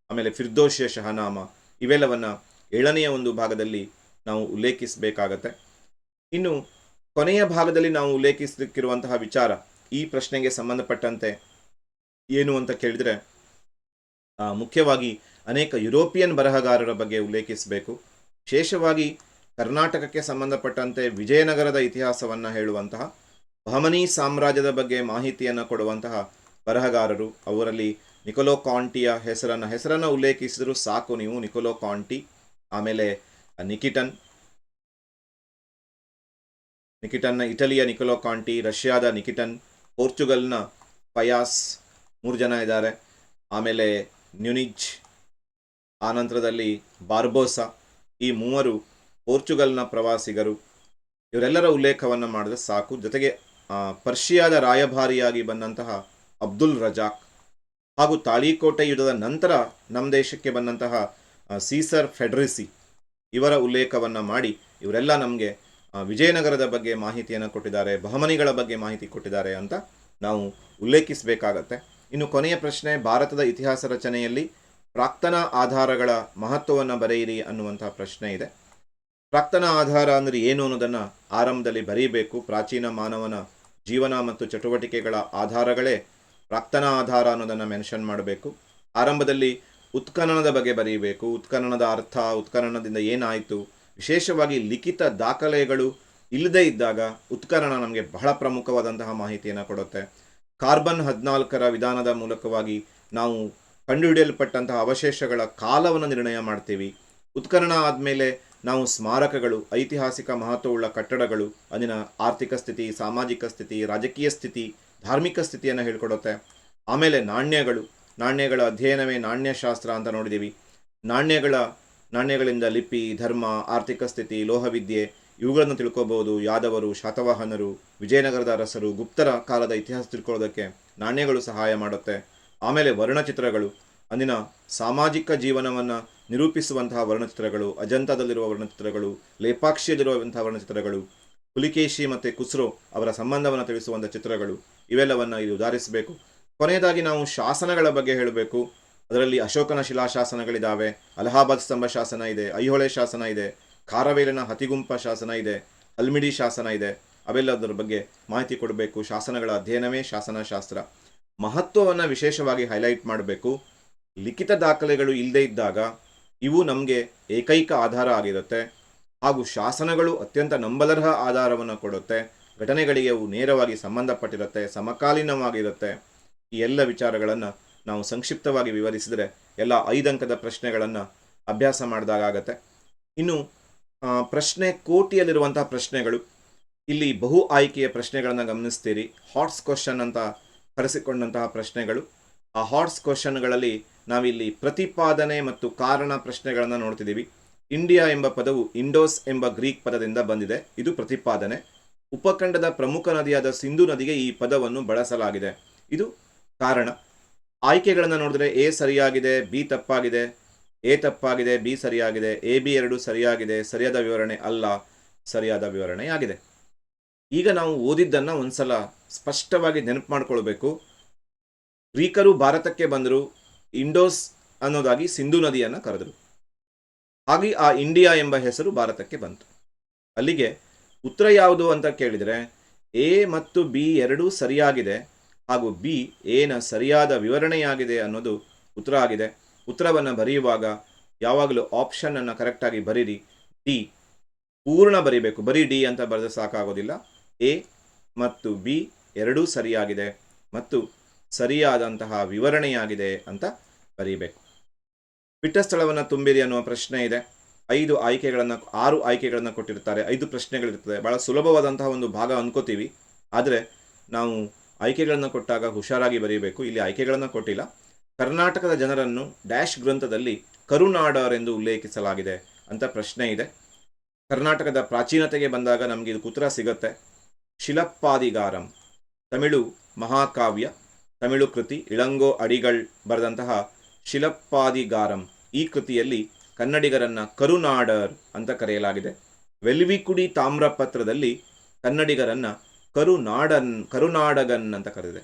Speaker 1: ಆಮೇಲೆ ಫಿರ್ದೋಷಿಯ ಶಹನಾಮ, ಇವೆಲ್ಲವನ್ನು 7ನೆಯ ಒಂದು ಭಾಗದಲ್ಲಿ ನಾವು ಉಲ್ಲೇಖಿಸಬೇಕಾಗತ್ತೆ. ಇನ್ನು ಕೊನೆಯ ಭಾಗದಲ್ಲಿ ನಾವು ಉಲ್ಲೇಖಿಸಲಿಕ್ಕಿರುವಂತಹ ವಿಚಾರ ಈ ಪ್ರಶ್ನೆಗೆ ಸಂಬಂಧಪಟ್ಟಂತೆ ಏನು ಅಂತ ಕೇಳಿದರೆ, ಮುಖ್ಯವಾಗಿ ಅನೇಕ ಯುರೋಪಿಯನ್ ಬರಹಗಾರರ ಬಗ್ಗೆ ಉಲ್ಲೇಖಿಸಬೇಕು. ವಿಶೇಷವಾಗಿ ಕರ್ನಾಟಕಕ್ಕೆ ಸಂಬಂಧಪಟ್ಟಂತೆ ವಿಜಯನಗರದ ಇತಿಹಾಸವನ್ನು ಹೇಳುವಂತಹ, ಬಹಮನಿ ಸಾಮ್ರಾಜ್ಯದ ಬಗ್ಗೆ ಮಾಹಿತಿಯನ್ನು ಕೊಡುವಂತಹ ಬರಹಗಾರರು. ಅವರಲ್ಲಿ ನಿಕೊಲೋ ಕಾಂಟಿಯ ಹೆಸರನ್ನು ಉಲ್ಲೇಖಿಸಿದರೂ ಸಾಕು ನೀವು. ನಿಕೊಲೋ ಕಾಂಟಿ, ಆಮೇಲೆ ನಿಕಿಟನ್ನ ಇಟಲಿಯ ನಿಕೊಲೋ ಕಾಂಟಿ, ರಷ್ಯಾದ ನಿಕಿಟನ್, ಪೋರ್ಚುಗಲ್ನ ಪಯಾಸ್, 3 ಜನ ಇದ್ದಾರೆ. ಆಮೇಲೆ ನ್ಯೂನಿಜ್, ಆನಂತರದಲ್ಲಿ ಬಾರ್ಬೋಸಾ, ಈ 3 ಪೋರ್ಚುಗಲ್ನ ಪ್ರವಾಸಿಗರು. ಇವರೆಲ್ಲರ ಉಲ್ಲೇಖವನ್ನು ಮಾಡಿದ್ರೆ ಸಾಕು. ಜೊತೆಗೆ ಪರ್ಷಿಯಾದ ರಾಯಭಾರಿಯಾಗಿ ಬಂದಂತಹ ಅಬ್ದುಲ್ ರಜಾಕ್, ಹಾಗೂ ತಾಳಿಕೋಟೆ ಯುದ್ಧದ ನಂತರ ನಮ್ಮ ದೇಶಕ್ಕೆ ಬಂದಂತಹ ಸೀಸರ್ ಫೆಡ್ರಿಸಿ, ಇವರ ಉಲ್ಲೇಖವನ್ನು ಮಾಡಿ ಇವರೆಲ್ಲ ನಮಗೆ ವಿಜಯನಗರದ ಬಗ್ಗೆ ಮಾಹಿತಿಯನ್ನು ಕೊಟ್ಟಿದ್ದಾರೆ, ಬಹಮನಿಗಳ ಬಗ್ಗೆ ಮಾಹಿತಿ ಕೊಟ್ಟಿದ್ದಾರೆ ಅಂತ ನಾವು ಉಲ್ಲೇಖಿಸಬೇಕಾಗತ್ತೆ. ಇನ್ನು ಕೊನೆಯ ಪ್ರಶ್ನೆ, ಭಾರತದ ಇತಿಹಾಸ ರಚನೆಯಲ್ಲಿ ಪ್ರಾಕ್ತನ ಆಧಾರಗಳ ಮಹತ್ವವನ್ನು ಬರೆಯಿರಿ ಅನ್ನುವಂತಹ ಪ್ರಶ್ನೆ ಇದೆ. ಪ್ರಾಕ್ತನ ಆಧಾರ ಅಂದರೆ ಏನು ಅನ್ನೋದನ್ನು ಆರಂಭದಲ್ಲಿ ಬರೀಬೇಕು. ಪ್ರಾಚೀನ ಮಾನವನ ಜೀವನ ಮತ್ತು ಚಟುವಟಿಕೆಗಳ ಆಧಾರಗಳೇ ಪ್ರಾಕ್ತನ ಆಧಾರ ಅನ್ನೋದನ್ನು ಮೆನ್ಷನ್ ಮಾಡಬೇಕು. ಆರಂಭದಲ್ಲಿ ಉತ್ಖನನದ ಬಗ್ಗೆ ಬರೀಬೇಕು. ಉತ್ಖನನದ ಅರ್ಥ, ಉತ್ಖನನದಿಂದ ಏನಾಯಿತು, ವಿಶೇಷವಾಗಿ ಲಿಖಿತ ದಾಖಲೆಗಳು ಇಲ್ಲದೇ ಇದ್ದಾಗ ಉತ್ಖನನ ನಮಗೆ ಬಹಳ ಪ್ರಮುಖವಾದಂತಹ ಮಾಹಿತಿಯನ್ನು ಕೊಡುತ್ತೆ. ಕಾರ್ಬನ್ 14ರ ವಿಧಾನದ ಮೂಲಕವಾಗಿ ನಾವು ಕಂಡುಹಿಡಿಯಲ್ಪಟ್ಟಂತಹ ಅವಶೇಷಗಳ ಕಾಲವನ್ನು ನಿರ್ಣಯ ಮಾಡ್ತೀವಿ. ಉತ್ಖನನ ಆದಮೇಲೆ ನಾವು ಸ್ಮಾರಕಗಳು, ಐತಿಹಾಸಿಕ ಮಹತ್ವವುಳ್ಳ ಕಟ್ಟಡಗಳು, ಅಲ್ಲಿನ ಆರ್ಥಿಕ ಸ್ಥಿತಿ, ಸಾಮಾಜಿಕ ಸ್ಥಿತಿ, ರಾಜಕೀಯ ಸ್ಥಿತಿ, ಧಾರ್ಮಿಕ ಸ್ಥಿತಿಯನ್ನು ಹೇಳ್ಕೊಡುತ್ತೆ. ಆಮೇಲೆ ನಾಣ್ಯಗಳ ಅಧ್ಯಯನವೇ ನಾಣ್ಯಶಾಸ್ತ್ರ ಅಂತ ನೋಡಿದ್ದೀವಿ. ನಾಣ್ಯಗಳಿಂದ ಲಿಪಿ, ಧರ್ಮ, ಆರ್ಥಿಕ ಸ್ಥಿತಿ, ಲೋಹವಿದ್ಯೆ ಇವುಗಳನ್ನು ತಿಳ್ಕೊಬೋದು. ಯಾದವರು, ಶಾತವಾಹನರು, ವಿಜಯನಗರದ ಅರಸರು, ಗುಪ್ತರ ಕಾಲದ ಇತಿಹಾಸ ತಿಳ್ಕೊಳ್ಳೋದಕ್ಕೆ ನಾಣ್ಯಗಳು ಸಹಾಯ ಮಾಡುತ್ತೆ. ಆಮೇಲೆ ವರ್ಣಚಿತ್ರಗಳು, ಅಂದಿನ ಸಾಮಾಜಿಕ ಜೀವನವನ್ನು ನಿರೂಪಿಸುವಂತಹ ವರ್ಣಚಿತ್ರಗಳು, ಅಜಂತಾದಲ್ಲಿರುವ ವರ್ಣಚಿತ್ರಗಳು, ಲೇಪಾಕ್ಷಿಯಲ್ಲಿರುವಂತಹ ವರ್ಣಚಿತ್ರಗಳು, ಪುಲಿಕೇಶಿ ಮತ್ತು ಖುಸ್ರೋ ಅವರ ಸಂಬಂಧವನ್ನು ತಿಳಿಸುವಂಥ ಚಿತ್ರಗಳು, ಇವೆಲ್ಲವನ್ನು ಇಲ್ಲಿ ಉದಾಹರಿಸಬೇಕು. ಕೊನೆಯದಾಗಿ ನಾವು ಶಾಸನಗಳ ಬಗ್ಗೆ ಹೇಳಬೇಕು. ಅದರಲ್ಲಿ ಅಶೋಕನ ಶಿಲಾಶಾಸನಗಳಿದ್ದಾವೆ, ಅಲಹಾಬಾದ್ ಸ್ತಂಭ ಶಾಸನ ಇದೆ, ಐಹೊಳೆ ಶಾಸನ ಇದೆ, ಖಾರವೇಲಿನ ಹತಿಗುಂಪ ಶಾಸನ ಇದೆ, ಹಲ್ಮಿಡಿ ಶಾಸನ ಇದೆ. ಅವೆಲ್ಲದರ ಬಗ್ಗೆ ಮಾಹಿತಿ ಕೊಡಬೇಕು. ಶಾಸನಗಳ ಅಧ್ಯಯನವೇ ಶಾಸನಶಾಸ್ತ್ರ. ಮಹತ್ವವನ್ನು ವಿಶೇಷವಾಗಿ ಹೈಲೈಟ್ ಮಾಡಬೇಕು. ಲಿಖಿತ ದಾಖಲೆಗಳು ಇಲ್ಲದೇ ಇದ್ದಾಗ ಇವು ನಮಗೆ ಏಕೈಕ ಆಧಾರ ಆಗಿರುತ್ತೆ, ಹಾಗೂ ಶಾಸನಗಳು ಅತ್ಯಂತ ನಂಬಲರ್ಹ ಆಧಾರವನ್ನು ಕೊಡುತ್ತೆ. ಘಟನೆಗಳಿಗೆ ಅವು ನೇರವಾಗಿ ಸಂಬಂಧಪಟ್ಟಿರುತ್ತೆ, ಸಮಕಾಲೀನವಾಗಿರುತ್ತೆ. ಈ ಎಲ್ಲ ವಿಚಾರಗಳನ್ನು ನಾವು ಸಂಕ್ಷಿಪ್ತವಾಗಿ ವಿವರಿಸಿದರೆ ಎಲ್ಲ 5 ಅಂಕದ ಪ್ರಶ್ನೆಗಳನ್ನು ಅಭ್ಯಾಸ ಮಾಡಿದಾಗತ್ತೆ. ಇನ್ನು ಪ್ರಶ್ನೆ ಕೋಟಿಯಲ್ಲಿರುವಂತಹ ಪ್ರಶ್ನೆಗಳು, ಇಲ್ಲಿ ಬಹು ಆಯ್ಕೆಯ ಪ್ರಶ್ನೆಗಳನ್ನು ಗಮನಿಸ್ತೀರಿ. ಹಾಟ್ಸ್ ಕ್ವಶನ್ ಅಂತ ಕರೆಸಿಕೊಂಡಂತಹ ಪ್ರಶ್ನೆಗಳು. ಆ ಹಾಟ್ಸ್ ಕ್ವಶನ್ಗಳಲ್ಲಿ ನಾವಿಲ್ಲಿ ಪ್ರತಿಪಾದನೆ ಮತ್ತು ಕಾರಣ ಪ್ರಶ್ನೆಗಳನ್ನು ನೋಡ್ತಿದ್ದೀವಿ. ಇಂಡಿಯಾ ಎಂಬ ಪದವು ಇಂಡೋಸ್ ಎಂಬ ಗ್ರೀಕ್ ಪದದಿಂದ ಬಂದಿದೆ, ಇದು ಪ್ರತಿಪಾದನೆ. ಉಪಖಂಡದ ಪ್ರಮುಖ ನದಿಯಾದ ಸಿಂಧು ನದಿಗೆ ಈ ಪದವನ್ನು ಬಳಸಲಾಗಿದೆ, ಇದು ಕಾರಣ. ಆಯ್ಕೆಗಳನ್ನು ನೋಡಿದ್ರೆ ಎ ಸರಿಯಾಗಿದೆ, ಬಿ ತಪ್ಪಾಗಿದೆ, ಎ ತಪ್ಪಾಗಿದೆ, ಬಿ ಸರಿಯಾಗಿದೆ, ಎ ಬಿ 2 ಸರಿಯಾಗಿದೆ, ಸರಿಯಾದ ವಿವರಣೆ ಅಲ್ಲ, ಸರಿಯಾದ ವಿವರಣೆಯಾಗಿದೆ. ಈಗ ನಾವು ಓದಿದ್ದನ್ನು ಒಂದ್ಸಲ ಸ್ಪಷ್ಟವಾಗಿ ನೆನಪು ಮಾಡ್ಕೊಳ್ಬೇಕು. ಗ್ರೀಕರು ಭಾರತಕ್ಕೆ ಬಂದರು, ಇಂಡೋಸ್ ಅನ್ನೋದಾಗಿ ಸಿಂಧು ನದಿಯನ್ನು ಕರೆದರು. ಹಾಗೆ ಆ ಇಂಡಿಯಾ ಎಂಬ ಹೆಸರು ಭಾರತಕ್ಕೆ ಬಂತು. ಅಲ್ಲಿಗೆ ಉತ್ತರ ಯಾವುದು ಅಂತ ಕೇಳಿದರೆ ಎ ಮತ್ತು ಬಿ 2 ಸರಿಯಾಗಿದೆ, ಹಾಗೂ ಬಿ ಎನ ಸರಿಯಾದ ವಿವರಣೆಯಾಗಿದೆ ಅನ್ನೋದು ಉತ್ತರ ಆಗಿದೆ. ಉತ್ತರವನ್ನು ಬರೆಯುವಾಗ ಯಾವಾಗಲೂ ಆಪ್ಷನನ್ನು ಕರೆಕ್ಟಾಗಿ ಬರೀರಿ. ಡಿ ಪೂರ್ಣ ಬರೀಬೇಕು, ಬರೀ ಡಿ ಅಂತ ಬರೆದು ಸಾಕಾಗೋದಿಲ್ಲ. ಎ ಮತ್ತು ಬಿ 2 ಸರಿಯಾಗಿದೆ ಮತ್ತು ಸರಿಯಾದಂತಹ ವಿವರಣೆಯಾಗಿದೆ ಅಂತ ಬರೀಬೇಕು. ಬಿಟ್ಟ ಸ್ಥಳವನ್ನು ತುಂಬಿರಿ ಅನ್ನುವ ಪ್ರಶ್ನೆ ಇದೆ. 6 ಆಯ್ಕೆಗಳನ್ನು ಕೊಟ್ಟಿರ್ತಾರೆ, 5 ಪ್ರಶ್ನೆಗಳಿರ್ತದೆ. ಬಹಳ ಸುಲಭವಾದಂತಹ ಒಂದು ಭಾಗ ಅನ್ಕೋತೀವಿ, ಆದರೆ ನಾವು ಆಯ್ಕೆಗಳನ್ನು ಕೊಟ್ಟಾಗ ಹುಷಾರಾಗಿ ಬರೀಬೇಕು. ಇಲ್ಲಿ ಆಯ್ಕೆಗಳನ್ನು ಕೊಟ್ಟಿಲ್ಲ. ಕರ್ನಾಟಕದ ಜನರನ್ನು ಡ್ಯಾಶ್ ಗ್ರಂಥದಲ್ಲಿ ಕರುನಾಡರ್ ಎಂದು ಉಲ್ಲೇಖಿಸಲಾಗಿದೆ ಅಂತ ಪ್ರಶ್ನೆ ಇದೆ. ಕರ್ನಾಟಕದ ಪ್ರಾಚೀನತೆಗೆ ಬಂದಾಗ ನಮಗೆ ಇದಕ್ಕೆ ಉತ್ತರ ಸಿಗುತ್ತೆ. ಶಿಲಪ್ಪಾದಿಗಾರಂ, ತಮಿಳು ಮಹಾಕಾವ್ಯ, ತಮಿಳು ಕೃತಿ, ಇಳಂಗೋ ಅಡಿಗಳ್ ಬರೆದಂತಹ ಶಿಲಪ್ಪಾದಿಗಾರಂ ಈ ಕೃತಿಯಲ್ಲಿ ಕನ್ನಡಿಗರನ್ನ ಕರುನಾಡರ್ ಅಂತ ಕರೆಯಲಾಗಿದೆ. ವೆಲ್ವಿಕುಡಿ ತಾಮ್ರಪತ್ರದಲ್ಲಿ ಕನ್ನಡಿಗರನ್ನ ಕರುನಾಡಗನ್ ಅಂತ ಕರೆದಿದೆ.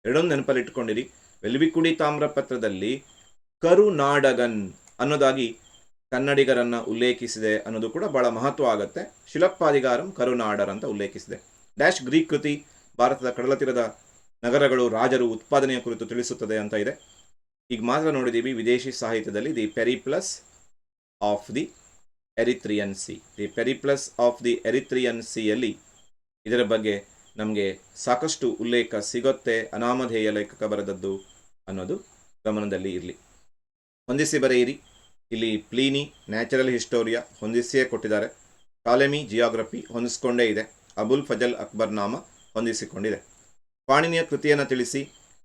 Speaker 1: ಎರಡೊಂದು ನೆನಪಲ್ಲಿಟ್ಕೊಂಡಿರಿ. ವೆಲ್ವಿಕುಡಿ ತಾಮ್ರಪತ್ರದಲ್ಲಿ ಕರುನಾಡಗನ್ ಅನ್ನೋದಾಗಿ ಕನ್ನಡಿಗರನ್ನ ಉಲ್ಲೇಖಿಸಿದೆ ಅನ್ನೋದು ಕೂಡ ಬಹಳ ಮಹತ್ವ ಆಗುತ್ತೆ. ಶಿಲಪ್ಪಾದಿಗಾರಂ ಕರುನಾಡರ್ ಅಂತ ಉಲ್ಲೇಖಿಸಿದೆ. ಡ್ಯಾಶ್ ಗ್ರೀಕ್ ಕೃತಿ ಭಾರತದ ಕಡಲತೀರದ ನಗರಗಳು, ರಾಜರು, ಉತ್ಪಾದನೆಯ ಕುರಿತು ತಿಳಿಸುತ್ತದೆ ಅಂತ ಇದೆ. ಈಗ ಮಾತ್ರ ನೋಡಿದ್ದೀವಿ ವಿದೇಶಿ ಸಾಹಿತ್ಯದಲ್ಲಿ the Periplus of the Erythraean Sea. The Periplus of the Erythraean ಸಿಯಲ್ಲಿ ಇದರ ಬಗ್ಗೆ ನಮಗೆ ಸಾಕಷ್ಟು ಉಲ್ಲೇಖ ಸಿಗುತ್ತೆ. ಅನಾಮಧೇಯ ಲೇಖಕ ಬರೆದದ್ದು ಅನ್ನೋದು ಗಮನದಲ್ಲಿ ಇರಲಿ. ಹೊಂದಿಸಿ ಬರೆಯಿರಿ. ಇಲ್ಲಿ ಪ್ಲೀನಿ ನ್ಯಾಚುರಲ್ ಹಿಸ್ಟೋರಿಯಾ ಹೊಂದಿಸಿಯೇ ಕೊಟ್ಟಿದ್ದಾರೆ. ಟಾಲೆಮಿ ಜಿಯೋಗ್ರಫಿ ಹೊಂದಿಸ್ಕೊಂಡೇ ಇದೆ. ಅಬುಲ್ ಫಜಲ್ ಅಕ್ಬರ್ ನಾಮ ಹೊಂದಿಸಿಕೊಂಡಿದೆ. ಪಾಣಿನಿಯ ಕೃತಿಯನ್ನು ತಿಳಿಸಿ.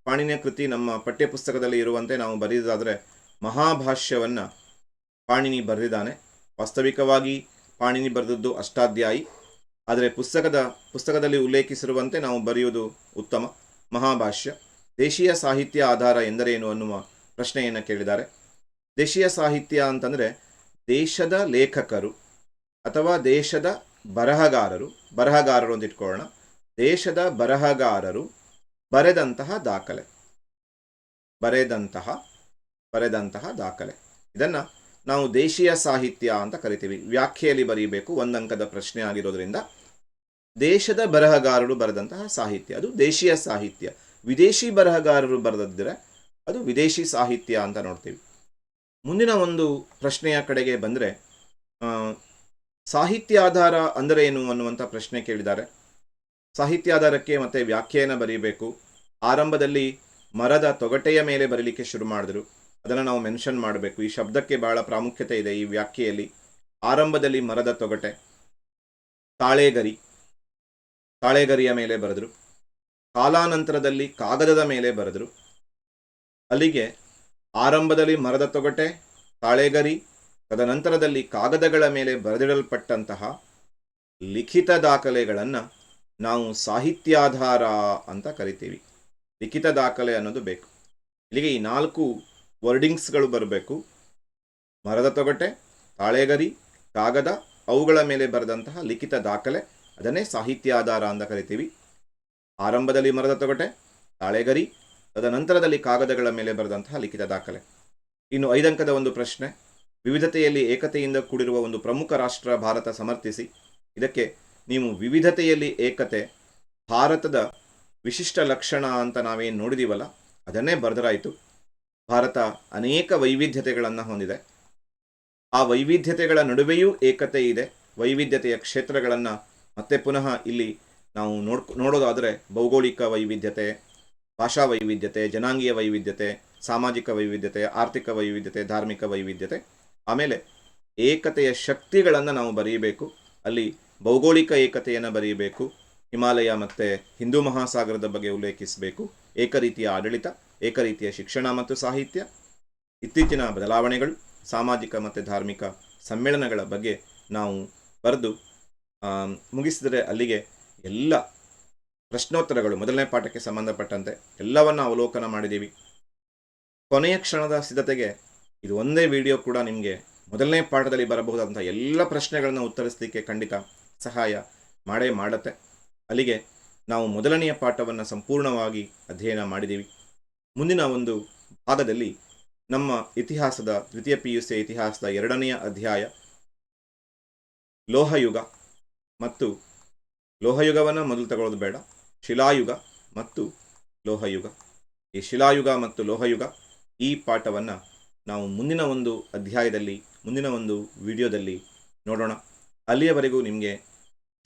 Speaker 1: ಪಾಣಿನಿಯ ಕೃತಿ ನಮ್ಮ ಪಠ್ಯಪುಸ್ತಕದಲ್ಲಿ ಇರುವಂತೆ ನಾವು ಬರೆಯೋದಾದರೆ ಮಹಾಭಾಷ್ಯವನ್ನು ಪಾಣಿನಿ ಬರೆದಿದ್ದಾನೆ. ವಾಸ್ತವಿಕವಾಗಿ ಪಾಣಿನಿ ಬರೆದದ್ದು ಅಷ್ಟಾಧ್ಯಾಯಿ, ಆದರೆ ಪುಸ್ತಕದಲ್ಲಿ ಉಲ್ಲೇಖಿಸಿರುವಂತೆ ನಾವು ಬರೆಯುವುದು ಉತ್ತಮ. ಮಹಾಭಾಷ್ಯ. ದೇಶೀಯ ಸಾಹಿತ್ಯ ಆಧಾರ ಎಂದರೇನು ಅನ್ನುವ ಪ್ರಶ್ನೆಯನ್ನು ಕೇಳಿದ್ದಾರೆ. ದೇಶೀಯ ಸಾಹಿತ್ಯ ಅಂತಂದರೆ ದೇಶದ ಲೇಖಕರು ಅಥವಾ ದೇಶದ ಬರಹಗಾರರು ಅಂತ ಇಟ್ಕೊಳ್ಳೋಣ. ದೇಶದ ಬರಹಗಾರರು ಬರೆದಂತಹ ದಾಖಲೆ ಇದನ್ನು ನಾವು ದೇಶೀಯ ಸಾಹಿತ್ಯ ಅಂತ ಕರಿತೀವಿ. ವ್ಯಾಖ್ಯೆಯಲ್ಲಿ ಬರೀಬೇಕು, ಒಂದಂಕದ ಪ್ರಶ್ನೆ ಆಗಿರೋದ್ರಿಂದ ದೇಶದ ಬರಹಗಾರರು ಬರೆದಂತಹ ಸಾಹಿತ್ಯ ಅದು ದೇಶೀಯ ಸಾಹಿತ್ಯ. ವಿದೇಶಿ ಬರಹಗಾರರು ಬರೆದಿದ್ದರೆ ಅದು ವಿದೇಶಿ ಸಾಹಿತ್ಯ ಅಂತ ನೋಡ್ತೀವಿ. ಮುಂದಿನ ಒಂದು ಪ್ರಶ್ನೆಯ ಕಡೆಗೆ ಬಂದರೆ ಸಾಹಿತ್ಯಾಧಾರ ಅಂದರೆ ಏನು ಅನ್ನುವಂಥ ಪ್ರಶ್ನೆ ಕೇಳಿದ್ದಾರೆ. ಸಾಹಿತ್ಯಾಧಾರಕ್ಕೆ ಮತ್ತೆ ವ್ಯಾಖ್ಯೆಯನ್ನು ಬರೀಬೇಕು. ಆರಂಭದಲ್ಲಿ ಮರದ ತೊಗಟೆಯ ಮೇಲೆ ಬರೀಲಿಕ್ಕೆ ಶುರು ಮಾಡಿದ್ರು. ಅದನ್ನು ನಾವು ಮೆನ್ಷನ್ ಮಾಡಬೇಕು. ಈ ಶಬ್ದಕ್ಕೆ ಬಹಳ ಪ್ರಾಮುಖ್ಯತೆ ಇದೆ ಈ ವ್ಯಾಖ್ಯೆಯಲ್ಲಿ. ಆರಂಭದಲ್ಲಿ ಮರದ ತೊಗಟೆ, ತಾಳೆಗರಿಯ ಮೇಲೆ ಬರೆದ್ರು. ಕಾಲಾನಂತರದಲ್ಲಿ ಕಾಗದದ ಮೇಲೆ ಬರೆದ್ರು. ಅಲ್ಲಿಗೆ ಆರಂಭದಲ್ಲಿ ಮರದ ತೊಗಟೆ, ತಾಳೆಗರಿ, ತದನಂತರದಲ್ಲಿ ಕಾಗದಗಳ ಮೇಲೆ ಬರೆದಿಡಲ್ಪಟ್ಟಂತಹ ಲಿಖಿತ ದಾಖಲೆಗಳನ್ನು ನಾವು ಸಾಹಿತ್ಯಾಧಾರ ಅಂತ ಕರಿತೀವಿ. ಲಿಖಿತ ದಾಖಲೆ ಅನ್ನೋದು ಬೇಕು. ಇಲ್ಲಿಗೆ ಈ 4 ವರ್ಡಿಂಗ್ಸ್ಗಳು ಬರಬೇಕು. ಮರದ ತೊಗಟೆ, ತಾಳೆಗರಿ, ಕಾಗದ, ಅವುಗಳ ಮೇಲೆ ಬರೆದಂತಹ ಲಿಖಿತ ದಾಖಲೆ, ಅದನ್ನೇ ಸಾಹಿತ್ಯಾಧಾರ ಅಂತ ಕರಿತೀವಿ. ಆರಂಭದಲ್ಲಿ ಮರದ ತೊಗಟೆ, ತಾಳೆಗರಿ, ತದನಂತರದಲ್ಲಿ ಕಾಗದಗಳ ಮೇಲೆ ಬರೆದಂತಹ ಲಿಖಿತ ದಾಖಲೆ. ಇನ್ನು 5 ಅಂಕದ ಒಂದು ಪ್ರಶ್ನೆ. ವಿವಿಧತೆಯಲ್ಲಿ ಏಕತೆಯಿಂದ ಕೂಡಿರುವ ಒಂದು ಪ್ರಮುಖ ರಾಷ್ಟ್ರ ಭಾರತ ಸಮರ್ಥಿಸಿ. ಇದಕ್ಕೆ ನೀವು ವಿವಿಧತೆಯಲ್ಲಿ ಏಕತೆ ಭಾರತದ ವಿಶಿಷ್ಟ ಲಕ್ಷಣ ಅಂತ ನಾವೇನು ನೋಡಿದೀವಲ್ಲ ಅದನ್ನೇ ಬರೆದರಾಯಿತು. ಭಾರತ ಅನೇಕ ವೈವಿಧ್ಯತೆಗಳನ್ನು ಹೊಂದಿದೆ. ಆ ವೈವಿಧ್ಯತೆಗಳ ನಡುವೆಯೂ ಏಕತೆ ಇದೆ. ವೈವಿಧ್ಯತೆಯ ಕ್ಷೇತ್ರಗಳನ್ನು ಮತ್ತೆ ಪುನಃ ಇಲ್ಲಿ ನಾವು ನೋಡೋದಾದರೆ ಭೌಗೋಳಿಕ ವೈವಿಧ್ಯತೆ, ಭಾಷಾ ವೈವಿಧ್ಯತೆ, ಜನಾಂಗೀಯ ವೈವಿಧ್ಯತೆ, ಸಾಮಾಜಿಕ ವೈವಿಧ್ಯತೆ, ಆರ್ಥಿಕ ವೈವಿಧ್ಯತೆ, ಧಾರ್ಮಿಕ ವೈವಿಧ್ಯತೆ. ಆಮೇಲೆ ಏಕತೆಯ ಶಕ್ತಿಗಳನ್ನು ನಾವು ಬರೆಯಬೇಕು. ಅಲ್ಲಿ ಭೌಗೋಳಿಕ ಏಕತೆಯನ್ನು ಬರೆಯಬೇಕು. ಹಿಮಾಲಯ ಮತ್ತು ಹಿಂದೂ ಮಹಾಸಾಗರದ ಬಗ್ಗೆ ಉಲ್ಲೇಖಿಸಬೇಕು. ಏಕರೀತಿಯ ಆಡಳಿತ, ಏಕರೀತಿಯ ಶಿಕ್ಷಣ ಮತ್ತು ಸಾಹಿತ್ಯ, ಇತ್ತೀಚಿನ ಬದಲಾವಣೆಗಳು, ಸಾಮಾಜಿಕ ಮತ್ತು ಧಾರ್ಮಿಕ ಸಮ್ಮೇಳನಗಳ ಬಗ್ಗೆ ನಾವು ಬರೆದು ಮುಗಿಸಿದರೆ ಅಲ್ಲಿಗೆ ಎಲ್ಲ ಪ್ರಶ್ನೋತ್ತರಗಳು ಮೊದಲನೇ ಪಾಠಕ್ಕೆ ಸಂಬಂಧಪಟ್ಟಂತೆ ಎಲ್ಲವನ್ನು ಅವಲೋಕನ ಮಾಡಿದ್ದೀವಿ. ಕೊನೆಯ ಕ್ಷಣದ ಸಿದ್ಧತೆಗೆ ಇದು ಒಂದೇ ವಿಡಿಯೋ ಕೂಡ ನಿಮಗೆ ಮೊದಲನೇ ಪಾಠದಲ್ಲಿ ಬರಬಹುದಾದಂಥ ಎಲ್ಲ ಪ್ರಶ್ನೆಗಳನ್ನು ಉತ್ತರಿಸಲಿಕ್ಕೆ ಖಂಡಿತ ಸಹಾಯ ಮಾಡುತ್ತೆ. ಅಲ್ಲಿಗೆ ನಾವು ಮೊದಲನೆಯ ಪಾಠವನ್ನು ಸಂಪೂರ್ಣವಾಗಿ ಅಧ್ಯಯನ ಮಾಡಿದ್ದೀವಿ. ಮುಂದಿನ ಒಂದು ಭಾಗದಲ್ಲಿ ನಮ್ಮ ಇತಿಹಾಸದ ದ್ವಿತೀಯ PUC ಇತಿಹಾಸದ 2ನೆಯ ಅಧ್ಯಾಯ ಲೋಹಯುಗ ಮತ್ತು ಲೋಹಯುಗವನ್ನು ಮೊದಲು ತಗೊಳ್ಳೋದು ಬೇಡ, ಶಿಲಾಯುಗ ಮತ್ತು ಲೋಹಯುಗ. ಈ ಶಿಲಾಯುಗ ಮತ್ತು ಲೋಹಯುಗ ಈ ಪಾಠವನ್ನು ನಾವು ಮುಂದಿನ ಒಂದು ಅಧ್ಯಾಯದಲ್ಲಿ, ಮುಂದಿನ ಒಂದು ವಿಡಿಯೋದಲ್ಲಿ ನೋಡೋಣ. ಅಲ್ಲಿಯವರೆಗೂ ನಿಮಗೆ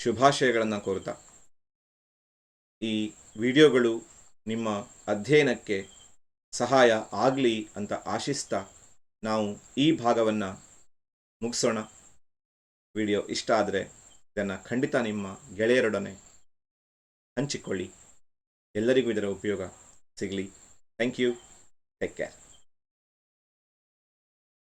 Speaker 1: ಶುಭಾಶಯಗಳನ್ನು ಕೋರುತ್ತಾ, ಈ ವಿಡಿಯೋಗಳು ನಿಮ್ಮ ಅಧ್ಯಯನಕ್ಕೆ ಸಹಾಯ ಆಗಲಿ ಅಂತ ಆಶಿಸ್ತಾ ನಾವು ಈ ಭಾಗವನ್ನು ಮುಗಿಸೋಣ. ವಿಡಿಯೋ ಇಷ್ಟ ಆದರೆ ಇದನ್ನು ಖಂಡಿತ ನಿಮ್ಮ ಗೆಳೆಯರೊಡನೆ ಹಂಚಿಕೊಳ್ಳಿ. ಎಲ್ಲರಿಗೂ ಇದರ ಉಪಯೋಗ ಸಿಗಲಿ. Thank you. Take care.